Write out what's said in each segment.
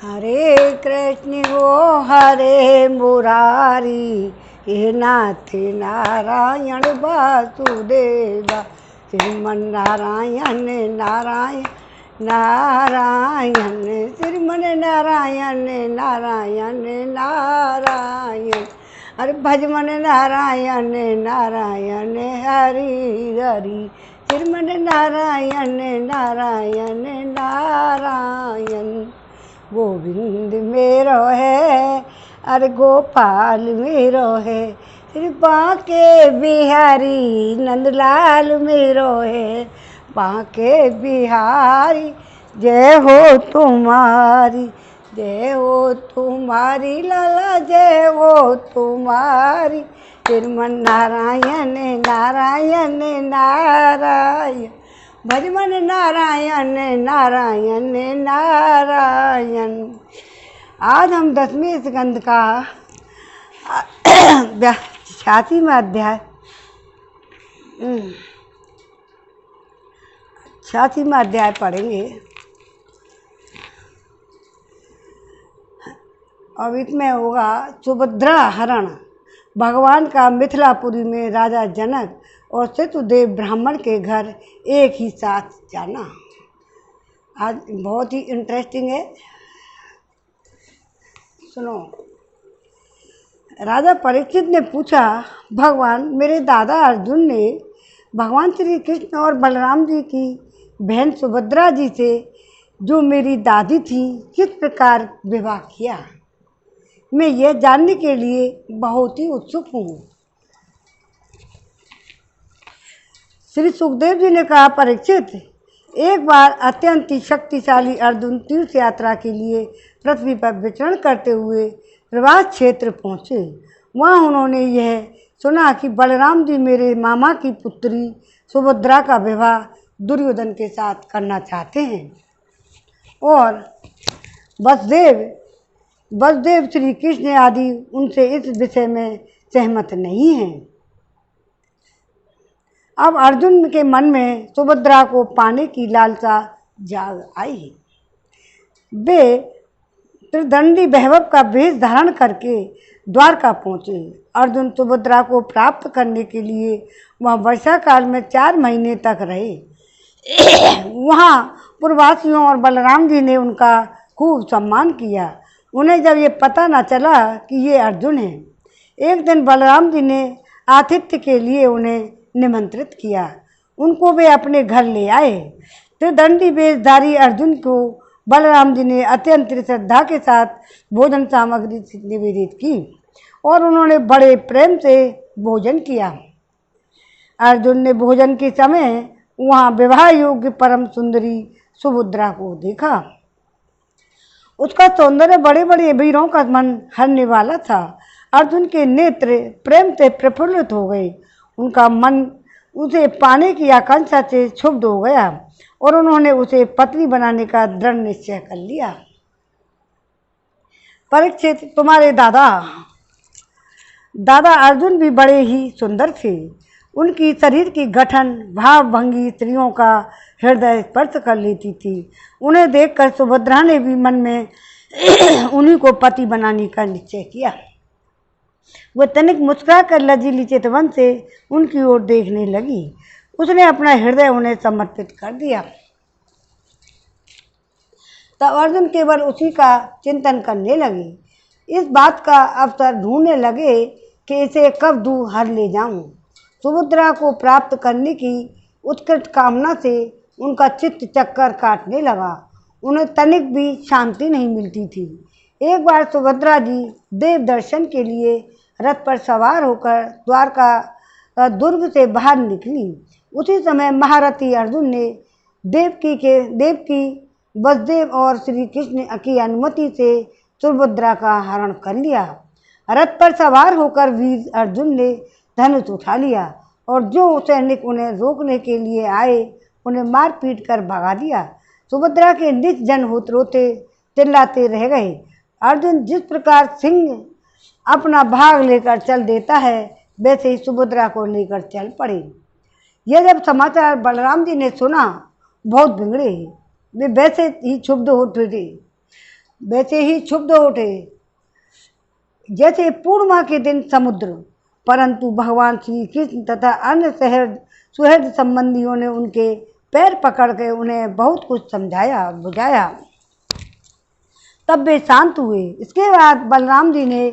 हरे कृष्ण वो हरे मुरारी, हे नाथ नारायण वासुदेवा, श्रीमन नारायण नारायण नारायण, श्रीमन नारायण नारायण नारायण, अरे भजमन नारायण नारायण हरि हरि, श्रीमन नारायण नारायण नारायण। गोविंद मेरो है अरे गोपाल मेरो है, श्री बांके बिहारी नंदलाल मेरो है। बांके बिहारी जय हो तुम्हारी, जय हो तुम्हारी लाला जय हो तुम्हारी, श्रीमन नारायण नारायण नारायण, भजमन नारायण नारायण नारायण। आज हम 10वें स्कंद का 86वां अध्याय 86वां अध्याय पढ़ेंगे। और इसमें होगा सुभद्रा हरण। भगवान का मिथिलापुरी में राजा जनक और सेतुदेव ब्राह्मण के घर एक ही साथ जाना। आज बहुत ही इंटरेस्टिंग है, सुनो। राजा परीक्षित ने पूछा, भगवान मेरे दादा अर्जुन ने भगवान श्री कृष्ण और बलराम जी की बहन सुभद्रा जी से, जो मेरी दादी थी, किस प्रकार विवाह किया, मैं यह जानने के लिए बहुत ही उत्सुक हूँ। श्री सुखदेव जी ने कहा, परीक्षित, एक बार अत्यंत शक्तिशाली अर्जुन तीर्थ यात्रा के लिए पृथ्वी पर विचरण करते हुए प्रवास क्षेत्र पहुँचे। वहाँ उन्होंने यह सुना कि बलराम जी मेरे मामा की पुत्री सुभद्रा का विवाह दुर्योधन के साथ करना चाहते हैं और वसुदेव श्री कृष्ण आदि उनसे इस विषय में सहमत नहीं हैं। अब अर्जुन के मन में सुभद्रा को पाने की लालसा जाग आई। वे त्रिदंडी वैभव का वेश धारण करके द्वारका पहुँचे। अर्जुन सुभद्रा को प्राप्त करने के लिए वह वर्षा काल में 4 महीने तक रहे। वहाँ पूर्ववासियों और बलराम जी ने उनका खूब सम्मान किया। उन्हें जब ये पता न चला कि ये अर्जुन हैं, एक दिन बलराम जी ने आतिथ्य के लिए उन्हें निमंत्रित किया। उनको वे अपने घर ले आए। त्रिदंडी वेशधारी अर्जुन को बलराम जी ने अत्यंत श्रद्धा के साथ भोजन सामग्री निवेदित की और उन्होंने बड़े प्रेम से भोजन किया। अर्जुन ने भोजन के समय वहाँ विवाह योग्य परम सुंदरी सुभद्रा को देखा। उसका सौंदर्य बड़े बड़े वीरों का मन हरने वाला था। अर्जुन के नेत्र प्रेम से प्रफुल्लित हो गए। उनका मन उसे पाने की आकांक्षा से क्षुब्ध हो गया और उन्होंने उसे पत्नी बनाने का दृढ़ निश्चय कर लिया। परीक्षित, तुम्हारे दादा अर्जुन भी बड़े ही सुंदर थे। उनकी शरीर की गठन भाव भंगी स्त्रियों का हृदय स्पर्श कर लेती थी। उन्हें देखकर सुभद्रा ने भी मन में उन्हीं को पति बनाने का निश्चय किया। वह तनिक मुस्कुरा कर लजीली चितवन से उनकी ओर देखने लगी। उसने अपना हृदय उन्हें समर्पित कर दिया। तब अर्जुन केवल उसी का चिंतन करने लगे। इस बात का अवसर ढूंढने लगे कि इसे कब दूर हर ले जाऊं। सुभद्रा को प्राप्त करने की उत्कट कामना से उनका चित्त चक्कर काटने लगा। उन्हें तनिक भी शांति नहीं मिलती थी। एक बार सुभद्रा जी देव दर्शन के लिए रथ पर सवार होकर द्वारका दुर्ग से बाहर निकली। उसी समय महारथी अर्जुन ने देवकी वसुदेव और श्री कृष्ण की अनुमति से सुभद्रा का हरण कर लिया। रथ पर सवार होकर वीर अर्जुन ने धनुष उठा लिया और जो सैनिक उन्हें रोकने के लिए आए उन्हें मार पीट कर भगा दिया। सुभद्रा के निज जन रोते चिल्लाते रह गए। अर्जुन जिस प्रकार सिंह अपना भाग लेकर चल देता है, वैसे ही सुभद्रा को लेकर चल पड़े। यह जब समाचार बलराम जी ने सुना, बहुत बिगड़े। वे वैसे ही क्षुब्ध हो उठे। वैसे ही क्षुब्ध उठे जैसे पूर्णिमा के दिन समुद्र। परंतु भगवान श्री कृष्ण तथा अन्य सुहृद संबंधियों ने उनके पैर पकड़ के उन्हें बहुत कुछ समझाया बुझाया, तब वे शांत हुए। इसके बाद बलराम जी ने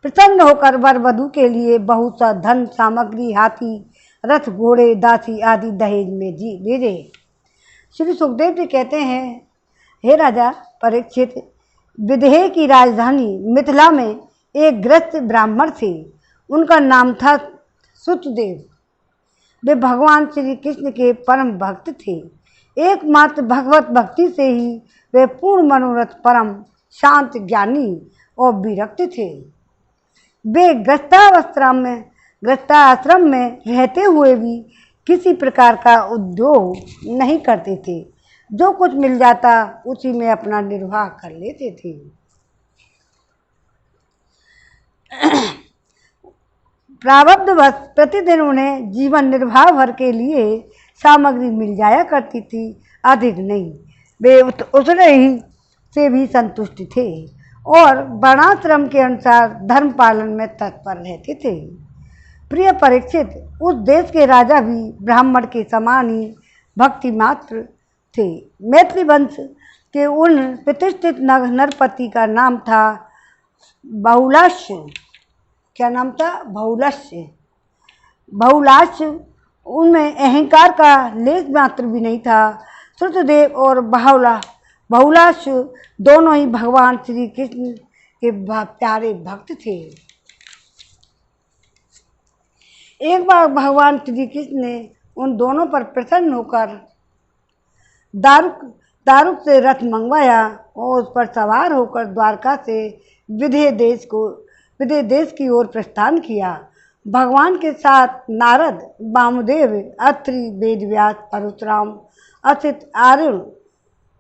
प्रसन्न होकर वर वधू के लिए बहुत सा धन सामग्री, हाथी, रथ, घोड़े, दासी आदि दहेज में भेजे। श्री सुखदेव जी कहते हैं, हे राजा परीक्षित, विदेह की राजधानी मिथिला में एक गृहस्थ ब्राह्मण थे। उनका नाम था सुतदेव। वे भगवान श्री कृष्ण के परम भक्त थे। एकमात्र भगवत भक्ति से ही वे पूर्ण मनोरथ, परम शांत, ज्ञानी और विरक्त थे। वे गृहस्थाश्रम में रहते हुए भी किसी प्रकार का उद्योग नहीं करते थे। जो कुछ मिल जाता उसी में अपना निर्वाह कर लेते थे। प्रारब्धवश प्रतिदिन उन्हें जीवन निर्वाह भर के लिए सामग्री मिल जाया करती थी, अधिक नहीं। वे उतने ही से भी संतुष्ट थे और वर्णाश्रम के अनुसार धर्म पालन में तत्पर रहते थे। प्रिय परीक्षित, उस देश के राजा भी ब्राह्मण के समान ही भक्ति मात्र थे। मैथिली वंश के उन प्रतिष्ठित नरपति का नाम था बहुलास्य। क्या नाम था? बहुलास्य। उनमें अहंकार का लेश मात्र भी नहीं था। श्रुतदेव और बहुलास्य दोनों ही भगवान श्री कृष्ण के प्यारे भक्त थे। एक बार भगवान श्री कृष्ण ने उन दोनों पर प्रसन्न होकर दारुक से रथ मंगवाया और उस पर सवार होकर द्वारका से विदेह देश की ओर प्रस्थान किया। भगवान के साथ नारद, वामदेव, अत्रि, वेदव्यास, परशुराम, असित, आर्यन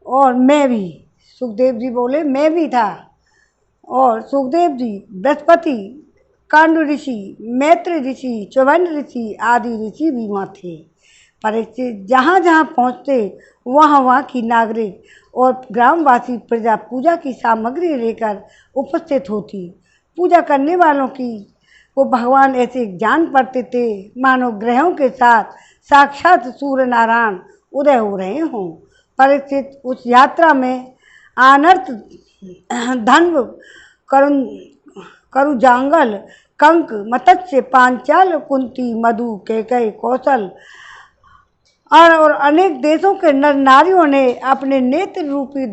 और मैं भी। सुखदेव जी बोले मैं भी था। और सुखदेव जी, बृहस्पति, कांडू ऋषि, मैत्र ऋषि, च्यवन ऋषि आदि ऋषि भी वहाँ थे। परीक्षित, जहाँ जहाँ पहुँचते वहाँ की नागरिक और ग्रामवासी प्रजा पूजा की सामग्री लेकर उपस्थित होती। पूजा करने वालों को भगवान ऐसे जान पड़ते थे मानो ग्रहों के साथ साक्षात सूर्य नारायण उदय हो रहे हों। परीक्षित, उस यात्रा में अनर्थ, धन्व, करुजांगल, कंक, मत्स्य, पांचाल, कुंती, मधु, कैकई, कौशल और अनेक देशों के नर नारियों ने अपने नेत्र रूपी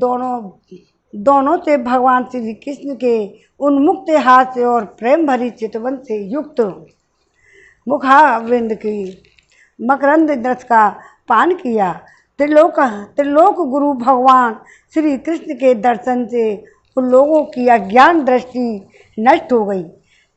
दोनों से भगवान श्री कृष्ण के उन्मुक्त हास्य और प्रेम भरी चितवन से युक्त मुखारविंद की मकरंद रस का पान किया। त्रिलोक गुरु भगवान श्री कृष्ण के दर्शन से उन लोगों की अज्ञान दृष्टि नष्ट हो गई।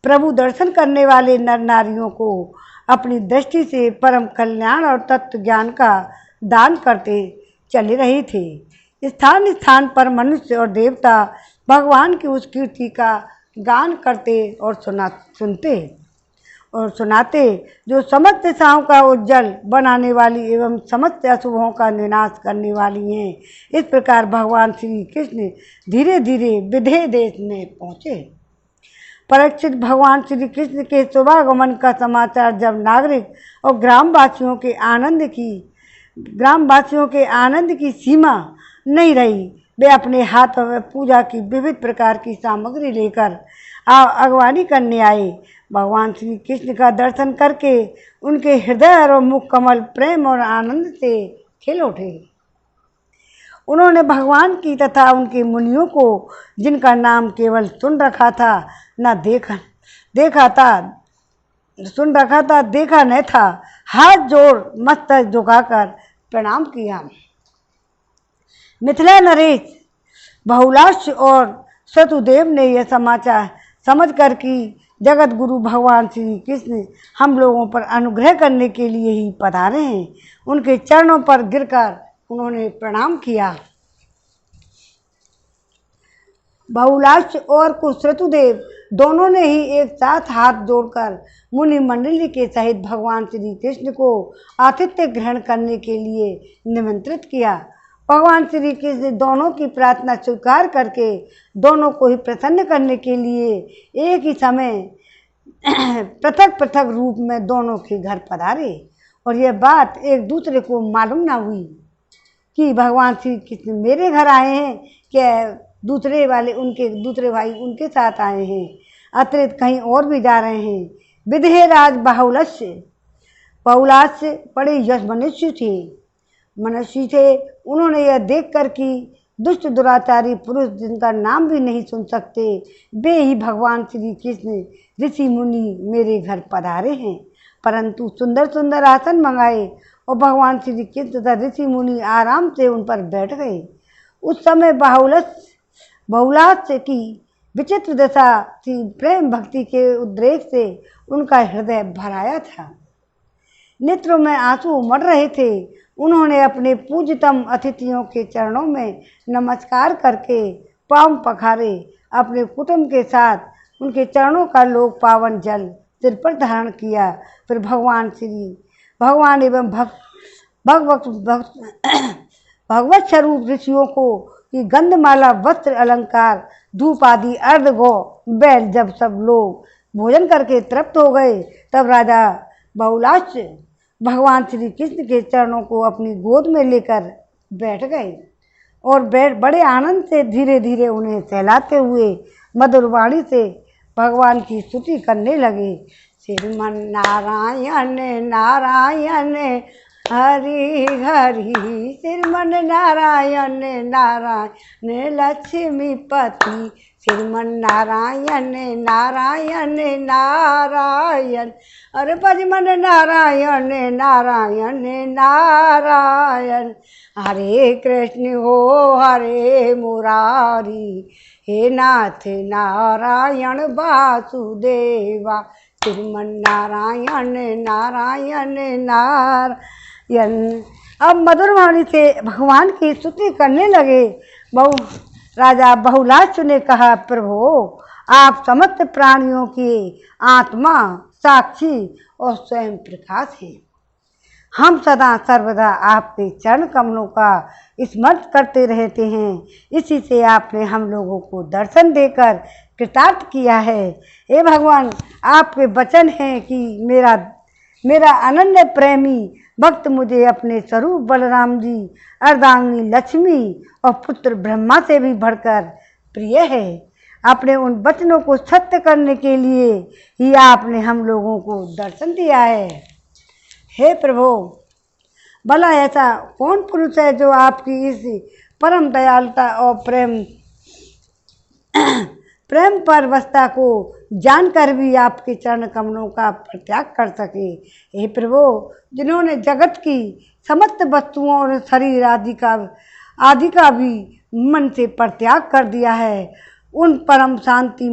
प्रभु दर्शन करने वाले नर नारियों को अपनी दृष्टि से परम कल्याण और तत्व ज्ञान का दान करते चले रहे थे। स्थान स्थान पर मनुष्य और देवता भगवान की उस कीर्ति का गान करते और सुनाते जो समस्त दिशाओं का उज्जवल बनाने वाली एवं समस्त अशुभों का विनाश करने वाली हैं। इस प्रकार भगवान श्री कृष्ण धीरे धीरे विदेह देश में पहुँचे। परीक्षित, भगवान श्री कृष्ण के शुभागमन का समाचार जब नागरिक और ग्रामवासियों के आनंद की सीमा नहीं रही, वे अपने हाथों में पूजा की विविध प्रकार की सामग्री लेकर अगवानी करने आए। भगवान श्री कृष्ण का दर्शन करके उनके हृदय और मुख कमल प्रेम और आनंद से खिल उठे। उन्होंने भगवान की तथा उनके मुनियों को, जिनका नाम केवल सुन रखा था देखा न था, हाथ जोड़ मस्तक झुकाकर प्रणाम किया। मिथिला नरेश, बहुलास्य और शत्रुदेव ने यह समाचार समझकर कि जगत गुरु भगवान श्री कृष्ण हम लोगों पर अनुग्रह करने के लिए ही पधारे हैं, उनके चरणों पर गिरकर उन्होंने प्रणाम किया। बहुलास्य और कुशत्रुदेव दोनों ने ही एक साथ हाथ जोड़कर मुनि मंडली के सहित भगवान श्री कृष्ण को आतिथ्य ग्रहण करने के लिए निमंत्रित किया भगवान श्री कृष्ण दोनों की प्रार्थना स्वीकार करके दोनों को ही प्रसन्न करने के लिए एक ही समय पृथक पृथक रूप में दोनों के घर पधारे। और यह बात एक दूसरे को मालूम ना हुई कि भगवान श्री कृष्ण मेरे घर आए हैं, क्या दूसरे भाई उनके साथ आए हैं, अतिरिक्त कहीं और भी जा रहे हैं। विदेहराज बहुलास्य बड़े यश मनुष्य थे। उन्होंने यह देखकर कि दुष्ट दुराचारी पुरुष जिनका नाम भी नहीं सुन सकते, वे ही भगवान श्री कृष्ण ऋषि मुनि मेरे घर पधारे हैं, परंतु सुंदर सुंदर आसन मंगाए और भगवान श्री कृष्ण तथा ऋषि मुनि आराम से उन पर बैठ गए। उस समय बहुलास्य की विचित्र दशा थी। प्रेम भक्ति के उद्रेक से उनका हृदय भर आया था, नेत्रों में आंसू उमड़ रहे थे। उन्होंने अपने पूज्यतम अतिथियों के चरणों में नमस्कार करके पांव पखारे, अपने कुटुंब के साथ उनके चरणों का लोक पावन जल सिर पर धारण किया। फिर भगवान एवं भगवत स्वरूप ऋषियों को कि गंधमाला, वस्त्र, अलंकार, धूप आदि अर्ध गो बैल जब सब लोग भोजन करके तृप्त हो गए, तब राजा बहुलास्य भगवान श्री कृष्ण के चरणों को अपनी गोद में लेकर बैठ गए और बड़े आनंद से धीरे धीरे उन्हें सहलाते हुए मधुर वाणी से भगवान की स्तुति करने लगे। श्रीमन नारायण नारायण हरि हरि, श्रीमन नारायण नारायण लक्ष्मीपति, श्रीमन नारायण नारायण नारायण, अरे भजमन नारायण नारायण नारायण, हरे कृष्ण हो हरे मुरारी, हे नाथ नारायण वासुदेवा, श्रीमन नारायण नारायण नारायण। अब मधुर वाणी से भगवान की स्तुति करने लगे। राजा बहुलास्य ने कहा, प्रभु आप समस्त प्राणियों की आत्मा, साक्षी और स्वयं प्रकाश हैं। हम सदा सर्वदा आपके चरण कमलों का स्मरण करते रहते हैं। इसी से आपने हम लोगों को दर्शन देकर कृतार्थ किया है। हे भगवान, आपके वचन हैं कि मेरा अनन्य प्रेमी भक्त मुझे अपने स्वरूप बलराम जी, अर्धांगिनी लक्ष्मी और पुत्र ब्रह्मा से भी बढ़कर प्रिय है। अपने उन वचनों को सत्य करने के लिए ही आपने हम लोगों को दर्शन दिया है। हे प्रभु, भला ऐसा कौन पुरुष है जो आपकी इस परम दयालुता और प्रेम परवशता को जानकर भी आपके चरण कमलों का परित्याग कर सके। हे प्रभु, जिन्होंने जगत की समस्त वस्तुओं और शरीर आदि का भी मन से परित्याग कर दिया है, उन परम शांत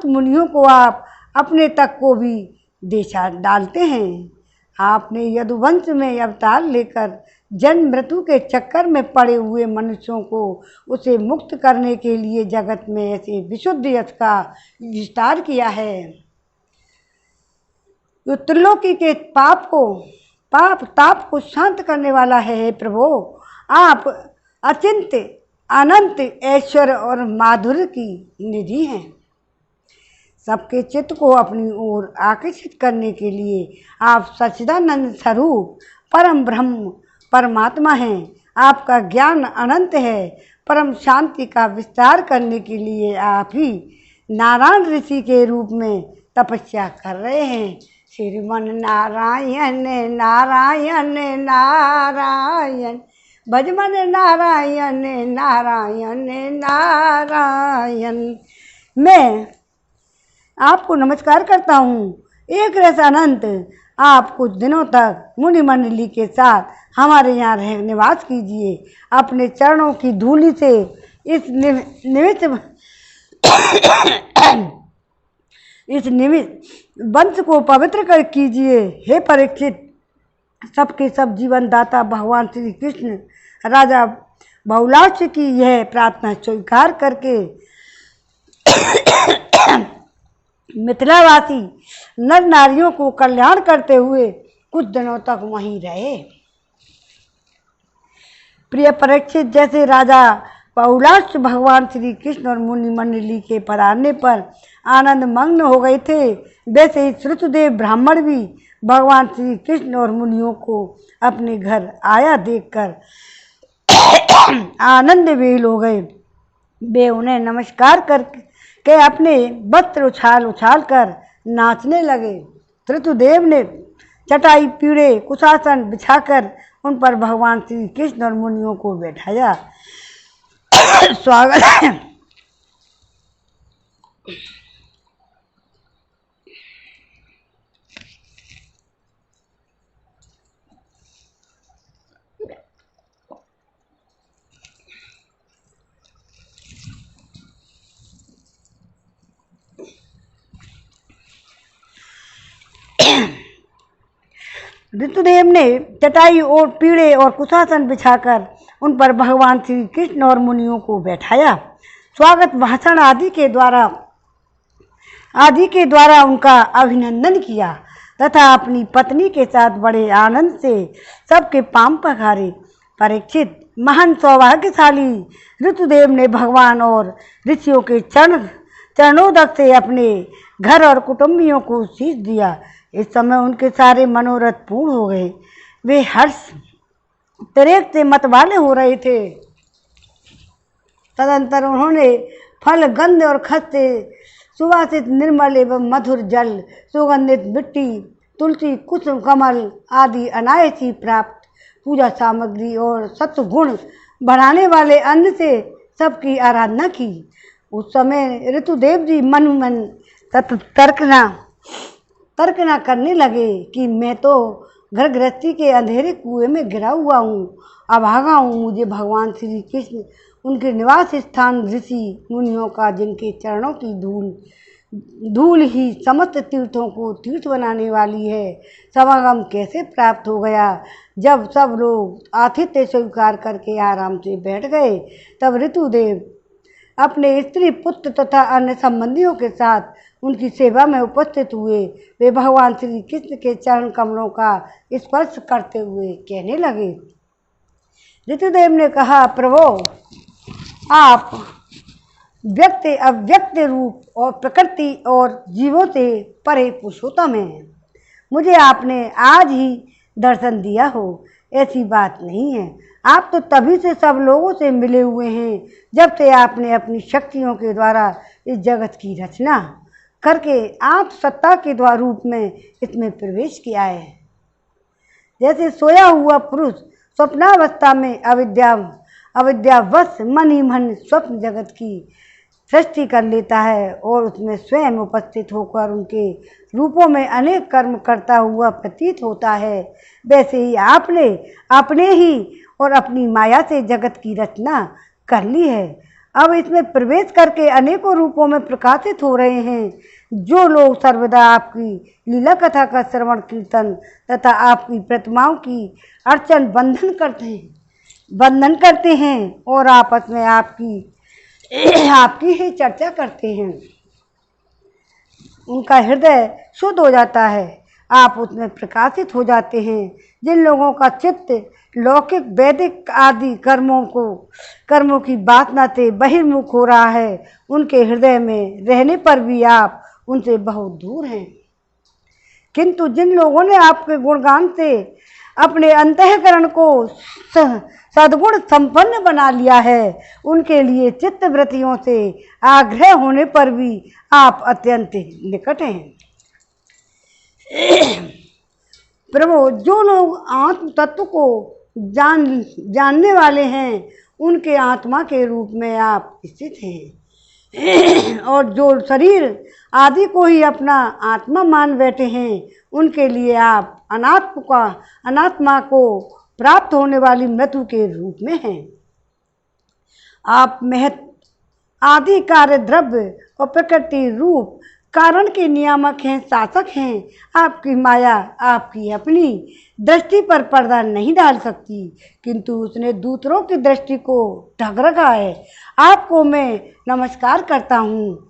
मुनियों को आप अपने तक को भी देशा डालते हैं। आपने यदुवंश में अवतार लेकर जन्म मृत्यु के चक्कर में पड़े हुए मनुष्यों को उसे मुक्त करने के लिए जगत में ऐसे विशुद्ध यश का विस्तार किया है जो त्रिलोकी के पाप ताप को शांत करने वाला है। हे प्रभु, आप अचिंत्य अनंत ऐश्वर्य और माधुर्य की निधि हैं। सबके चित्त को अपनी ओर आकर्षित करने के लिए आप सच्चिदानंद स्वरूप परम ब्रह्म परमात्मा हैं। आपका ज्ञान अनंत है। परम शांति का विस्तार करने के लिए आप ही नारायण ऋषि के रूप में तपस्या कर रहे हैं। श्रीमन नारायण नारायण नारायण, भजमन नारायण नारायण नारायण। मैं आपको नमस्कार करता हूँ। एक रस अनंत आप कुछ दिनों तक मुनि मंडली के साथ हमारे यहाँ निवास कीजिए। अपने चरणों की धूलि से इस वंश को पवित्र कर कीजिए। हे परीक्षित, सबके सब जीवन दाता भगवान श्री कृष्ण राजा बहुलास्य की यह प्रार्थना स्वीकार करके मिथिलावासी नर नारियों को कल्याण करते हुए कुछ दिनों तक वहीं रहे। प्रिय परीक्षित, जैसे राजा पौलाश भगवान श्री कृष्ण और मुनि मंडली के पधारने पर आनंद मग्न हो गए थे, वैसे ही श्रुतदेव ब्राह्मण भी भगवान श्री कृष्ण और मुनियों को अपने घर आया देखकर आनंद विहीन हो गए। वे उन्हें नमस्कार करके अपने वस्त्र उछाल उछाल कर नाचने लगे। ऋतुदेव ने चटाई पीढ़े कुशासन बिछाकर उन पर भगवान श्री कृष्ण और मुनियों को बैठाया। स्वागत है। ऋतुदेव ने चटाई और पीढ़े और कुशासन बिछाकर उन पर भगवान श्री कृष्ण और मुनियों को बैठाया। स्वागत भाषण आदि के द्वारा उनका अभिनंदन किया तथा अपनी पत्नी के साथ बड़े आनंद से सबके पांव पखारे। परीक्षित, महान सौभाग्यशाली ऋतुदेव ने भगवान और ऋषियों के चरणोदक से अपने घर और कुटुंबियों को शीश दिया। इस समय उनके सारे मनोरथ पूर्ण हो गए। वे हर्ष तरेक से मतवाले हो रहे थे। तदंतर उन्होंने फल, गंध और खस से सुवासित निर्मल एवं मधुर जल, सुगंधित मिट्टी, तुलसी, कुसुम, कमल आदि अनायास ही प्राप्त पूजा सामग्री और सत्गुण बढ़ाने वाले अन्न से सबकी आराधना की। उस समय ऋतुदेव जी मन मन तर्कना करने लगे कि मैं तो घर गृहस्थी के अंधेरे कुएं में गिरा हुआ हूँ, अभागा हूँ। मुझे भगवान श्री कृष्ण, उनके निवास स्थान ऋषि मुनियों का, जिनके चरणों की धूल ही समस्त तीर्थों को तीर्थ बनाने वाली है, समागम कैसे प्राप्त हो गया। जब सब लोग आतिथ्य स्वीकार करके आराम से बैठ गए, तब ऋतुदेव अपने स्त्री, पुत्र तथा अन्य संबंधियों के साथ उनकी सेवा में उपस्थित हुए। वे भगवान श्री कृष्ण के चरण कमलों का स्पर्श करते हुए कहने लगे। ऋतुदेव ने कहा, प्रभु, आप व्यक्त अव्यक्त रूप और प्रकृति और जीवों से परे पुरुषोत्तम हैं। मुझे आपने आज ही दर्शन दिया हो, ऐसी बात नहीं है। आप तो तभी से सब लोगों से मिले हुए हैं जब से आपने अपनी शक्तियों के द्वारा इस जगत की रचना करके आप सत्ता के द्वारा रूप में इसमें प्रवेश किया है। जैसे सोया हुआ पुरुष स्वप्नावस्था में अविद्यावश मन ही मन स्वप्न जगत की सृष्टि कर लेता है और उसमें स्वयं उपस्थित होकर उनके रूपों में अनेक कर्म करता हुआ प्रतीत होता है, वैसे ही आपने अपने ही और अपनी माया से जगत की रचना कर ली है। अब इसमें प्रवेश करके अनेकों रूपों में प्रकाशित हो रहे हैं। जो लोग सर्वदा आपकी लीला कथा का श्रवण कीर्तन तथा आपकी प्रतिमाओं की अर्चन बंधन करते हैं और आपस में आपकी ही चर्चा करते हैं, उनका हृदय शुद्ध हो जाता है, आप उसमें प्रकाशित हो जाते हैं। जिन लोगों का चित्त लौकिक, वैदिक आदि कर्मों की वासना से बहिर्मुख हो रहा है, उनके हृदय में रहने पर भी आप उनसे बहुत दूर हैं। किंतु जिन लोगों ने आपके गुणगान से अपने अंतःकरण को सद्गुण संपन्न बना लिया है, उनके लिए चित्तवृत्तियों से आग्रह होने पर भी आप अत्यंत निकट हैं। प्रभु, जो लोग आत्म तत्व को जानने वाले हैं, उनके आत्मा के रूप में आप स्थित हैं, और जो शरीर आदि को ही अपना आत्मा मान बैठे हैं, उनके लिए आप अनात्मा को प्राप्त होने वाली मृत्यु के रूप में हैं। आप महत् आदि कार्य द्रव्य और प्रकृति रूप कारण के नियामक हैं, शासक हैं। आपकी माया आपकी अपनी दृष्टि पर पर्दा नहीं डाल सकती, किंतु उसने दूसरों की दृष्टि को ढक रखा है। आपको मैं नमस्कार करता हूँ।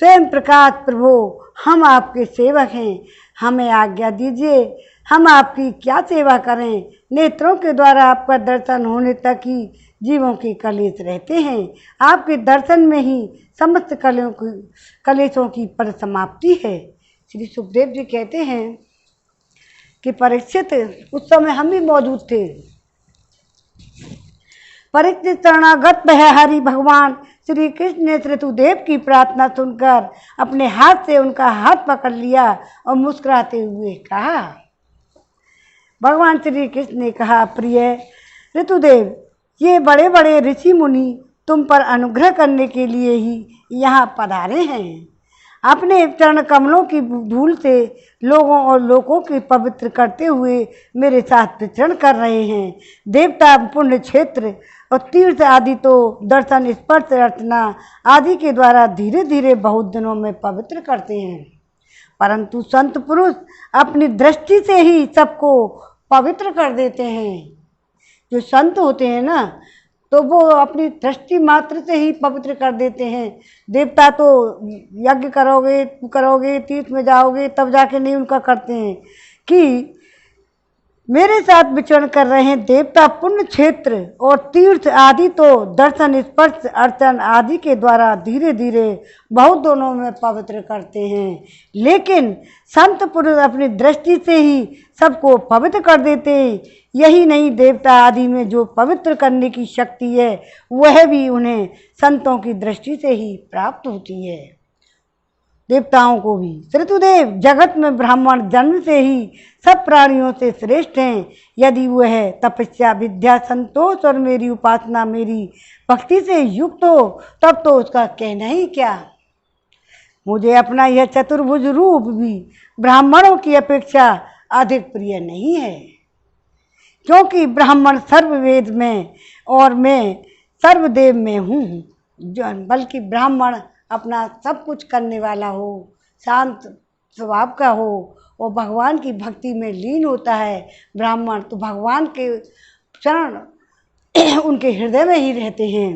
स्वयं प्रकाश प्रभु, हम आपके सेवक हैं, हमें आज्ञा दीजिए, हम आपकी क्या सेवा करें। नेत्रों के द्वारा आपका दर्शन होने तक ही जीवों के कलेश रहते हैं। आपके दर्शन में ही समस्त कलेशों की परिसमाप्ति है। श्री सुखदेव जी कहते हैं कि परीक्षित, उस समय हम भी मौजूद थे। परीक्षित शरणागत भय हरि भगवान श्री कृष्ण ने ऋतुदेव की प्रार्थना सुनकर अपने हाथ से उनका हाथ पकड़ लिया और मुस्कुराते हुए कहा, भगवान श्री कृष्ण ने कहा, प्रिय ऋतुदेव, ये बड़े बड़े ऋषि मुनि तुम पर अनुग्रह करने के लिए ही यहाँ पधारे हैं। अपने चरण कमलों की धूल से लोगों और लोगों की पवित्र करते हुए मेरे साथ विचरण कर रहे हैं। देवता पुण्य क्षेत्र और तीर्थ आदि तो दर्शन, स्पर्श, अर्चना आदि के द्वारा धीरे धीरे बहुत दिनों में पवित्र करते हैं, परंतु संत पुरुष अपनी दृष्टि से ही सबको पवित्र कर देते हैं। जो संत होते हैं ना, तो वो अपनी दृष्टि मात्र से ही पवित्र कर देते हैं। देवता तो यज्ञ करोगे तीर्थ में जाओगे तब जाके नहीं उनका करते हैं। कि मेरे साथ विचरण कर रहे हैं देवता पुण्य क्षेत्र और तीर्थ आदि तो दर्शन, स्पर्श, अर्चन आदि के द्वारा धीरे धीरे बहुत दोनों में पवित्र करते हैं, लेकिन संत पुरुष अपनी दृष्टि से ही सबको पवित्र कर देते हैं। यही नहीं, देवता आदि में जो पवित्र करने की शक्ति है वह भी उन्हें संतों की दृष्टि से ही प्राप्त होती है। देवताओं को भी ऋतुदेव, जगत में ब्राह्मण जन्म से ही सब प्राणियों से श्रेष्ठ हैं। यदि वह तपस्या, विद्या, संतोष और मेरी उपासना, मेरी भक्ति से युक्त हो तब तो उसका कहना ही क्या। मुझे अपना यह चतुर्भुज रूप भी ब्राह्मणों की अपेक्षा अधिक प्रिय नहीं है, क्योंकि ब्राह्मण सर्ववेद में और मैं सर्वदेव में हूँ। बल्कि ब्राह्मण अपना सब कुछ करने वाला हो, शांत स्वभाव का हो और भगवान की भक्ति में लीन होता है। ब्राह्मण तो भगवान के चरण उनके हृदय में ही रहते हैं।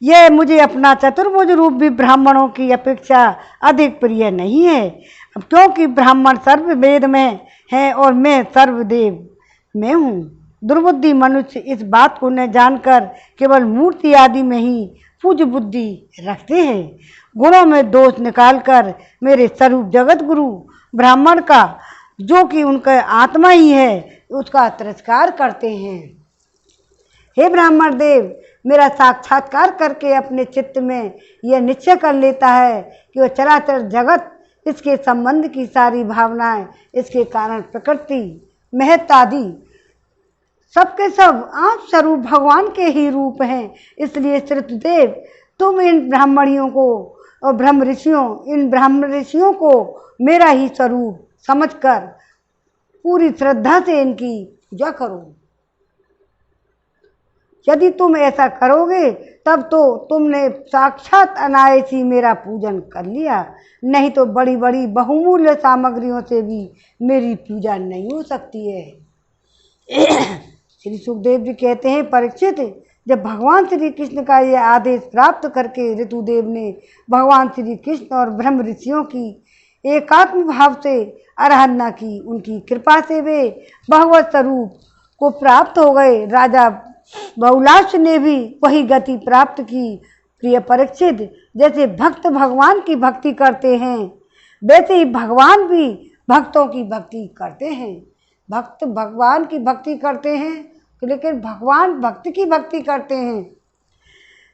यह मुझे अपना चतुर्भुज रूप भी ब्राह्मणों की अपेक्षा अधिक प्रिय नहीं है, क्योंकि ब्राह्मण सर्ववेद में है और मैं सर्वदेव में हूँ। दुर्बुद्धि मनुष्य इस बात को न जानकर केवल मूर्ति आदि में ही पूज्य बुद्धि रखते हैं। गुणों में दोष निकालकर मेरे स्वरूप जगत गुरु ब्राह्मण का, जो कि उनका आत्मा ही है, उसका तिरस्कार करते हैं। हे ब्राह्मण देव, मेरा साक्षात्कार करके अपने चित्त में यह निश्चय कर लेता है कि वह चराचर जगत, इसके संबंध की सारी भावनाएं, इसके कारण प्रकृति, महत्व आदि सबके सब आप स्वरूप भगवान के ही रूप हैं। इसलिए ऋतुदेव, तुम इन ब्राह्मणियों को और इन ब्राह्मण ऋषियों को मेरा ही स्वरूप समझकर पूरी श्रद्धा से इनकी पूजा करो। यदि तुम ऐसा करोगे तब तो तुमने साक्षात अनायास ही मेरा पूजन कर लिया, नहीं तो बड़ी बड़ी बहुमूल्य सामग्रियों से भी मेरी पूजा नहीं हो सकती है। श्री सुखदेव जी कहते हैं, परीक्षित, जब भगवान श्री कृष्ण का यह आदेश प्राप्त करके ऋतुदेव ने भगवान श्री कृष्ण और ब्रह्म ऋषियों की एकात्म भाव से आराधना की, उनकी कृपा से वे भगवत स्वरूप को प्राप्त हो गए। राजा बहुलाश ने भी वही गति प्राप्त की। प्रिय परीक्षित, जैसे भक्त भगवान की भक्ति करते हैं, वैसे ही भगवान भी भक्तों की भक्ति करते हैं। भक्त भगवान की भक्ति करते हैं, लेकिन भगवान भक्त की भक्ति करते हैं।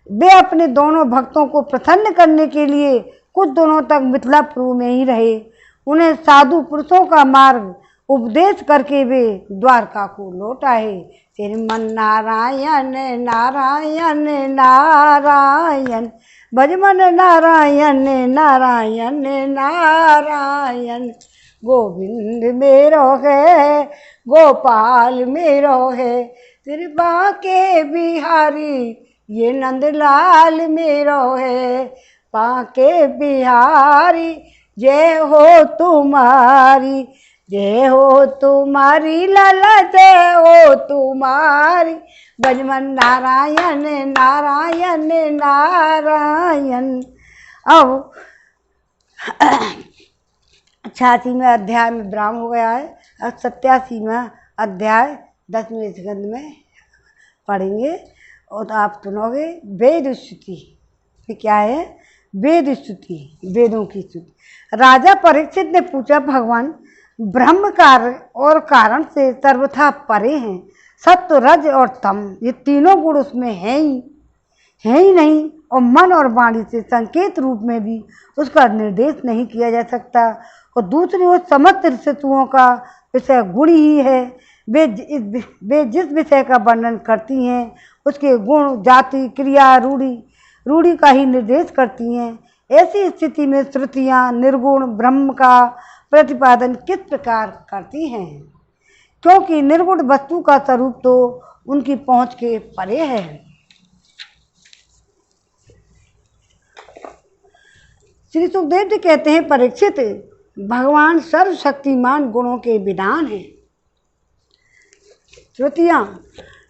वे अपने दोनों भक्तों को प्रसन्न करने के लिए कुछ दिनों तक मिथिलापुर में ही रहे। उन्हें साधु पुरुषों का मार्ग उपदेश करके वे द्वारका को लौट आए। श्रीमन नारायण नारायण नारायण, भजमन नारायण नारायण नारायण, गोविंद मेरो है गोपाल मेरो है, कृपा के बिहारी ये नंदलाल मेरो है। बाके बिहारी जय हो तुम्हारी, जय हो तुम्हारी लाला, जय हो तुम्हारी, भजमन नारायण नारायण नारायण। अब 86वें अध्याय में विराम हो गया है। अब 87वां अध्याय 10वें स्कंद में पढ़ेंगे और तो आप सुनोगे वेद स्तुति। ये क्या है? वेद स्तुति, वेदों की स्तुति। राजा परीक्षित ने पूछा, भगवान ब्रह्म कार्य और कारण से सर्वथा परे हैं, सत्व रज और तम ये तीनों गुण उसमें है ही नहीं, और मन और वाणी से संकेत रूप में भी उसका निर्देश नहीं किया जा सकता। और दूसरी ओर समस्त ऋतुओं का विषय गुण ही है। वे जिस विषय का वर्णन करती हैं उसके गुण, जाति, क्रिया, रूढ़ी का ही निर्देश करती हैं। ऐसी स्थिति में श्रुतियाँ निर्गुण ब्रह्म का प्रतिपादन किस प्रकार करती हैं? क्योंकि निर्गुण वस्तु का स्वरूप तो उनकी पहुँच के परे है। श्री सुखदेव जी कहते हैं, परीक्षित, भगवान सर्वशक्तिमान गुणों के विधान हैं। श्रुतियाँ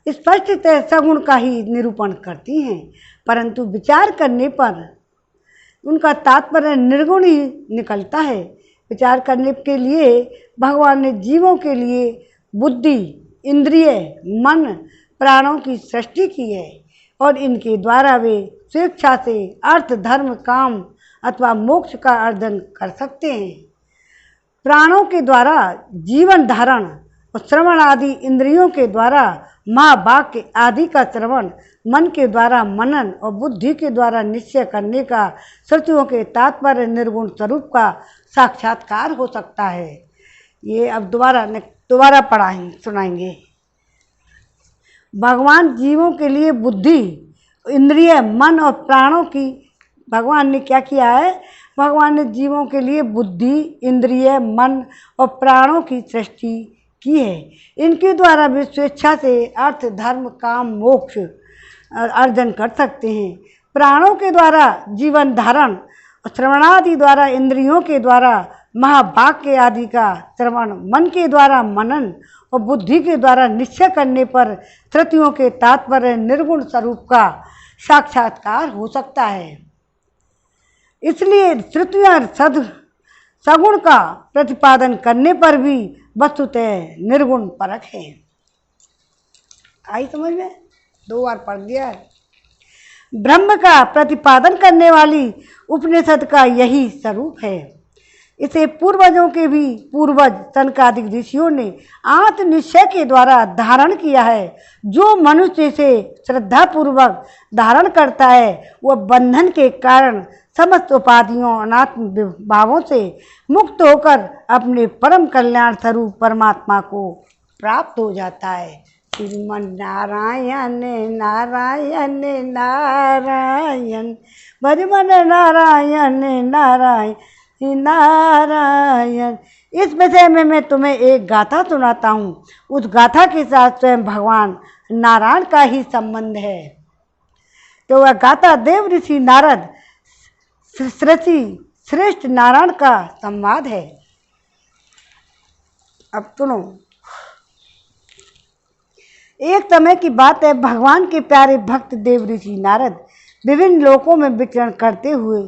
स्पष्टतः सगुण का ही निरूपण करती हैं, परंतु विचार करने पर उनका तात्पर्य निर्गुण ही निकलता है। विचार करने के लिए भगवान ने जीवों के लिए बुद्धि, इंद्रिय, मन, प्राणों की सृष्टि की है और इनके द्वारा वे स्वेच्छा से अर्थ, धर्म, काम अथवा मोक्ष का अर्जन कर सकते हैं। प्राणों के द्वारा जीवन धारण और श्रवण आदि इंद्रियों के द्वारा महावाक्य आदि का श्रवण, मन के द्वारा मनन और बुद्धि के द्वारा निश्चय करने का श्रुतियों के तात्पर्य निर्गुण स्वरूप का साक्षात्कार हो सकता है। ये अब दोबारा सुनाएंगे। भगवान जीवों के लिए बुद्धि, इंद्रिय, मन और प्राणों की भगवान ने क्या किया है? भगवान ने जीवों के लिए बुद्धि, इंद्रिय, मन और प्राणों की सृष्टि की है। इनके द्वारा वे स्वेच्छा से अर्थ, धर्म, काम, मोक्ष अर्जन कर सकते हैं। प्राणों के द्वारा जीवन धारण और श्रवणादि द्वारा इंद्रियों के द्वारा महावाक्य आदि का श्रवण, मन के द्वारा मनन और बुद्धि के द्वारा निश्चय करने पर श्रुतियों के तात्पर्य निर्गुण स्वरूप का साक्षात्कार हो सकता है। इसलिए श्रुतियाँ सगुण का प्रतिपादन करने पर भी वस्तुतः निर्गुण परक है। आई समझ में? 2 बार पढ़ दिया है। ब्रह्म का प्रतिपादन करने वाली उपनिषद का यही स्वरूप है। इसे पूर्वजों के भी पूर्वज सनकादिक ऋषियों ने आत्मनिश्चय के द्वारा धारण किया है। जो मनुष्य इसे श्रद्धापूर्वक धारण करता है वह बंधन के कारण समस्त उपाधियों अनात्म भावों से मुक्त होकर अपने परम कल्याण स्वरूप परमात्मा को प्राप्त हो जाता है। श्रीमन नारायण नारायण नारायण, भजमन नारायण नारायण नारायण। इस विषय में मैं तुम्हें एक गाथा सुनाता हूँ। उस गाथा के साथ स्वयं भगवान नारायण का ही संबंध है। तो वह गाथा देव ऋषि नारद श्रेष्ठ नारायण का संवाद है। अब सुनो। एक समय की बात है, भगवान के प्यारे भक्त देव ऋषि नारद विभिन्न लोकों में विचरण करते हुए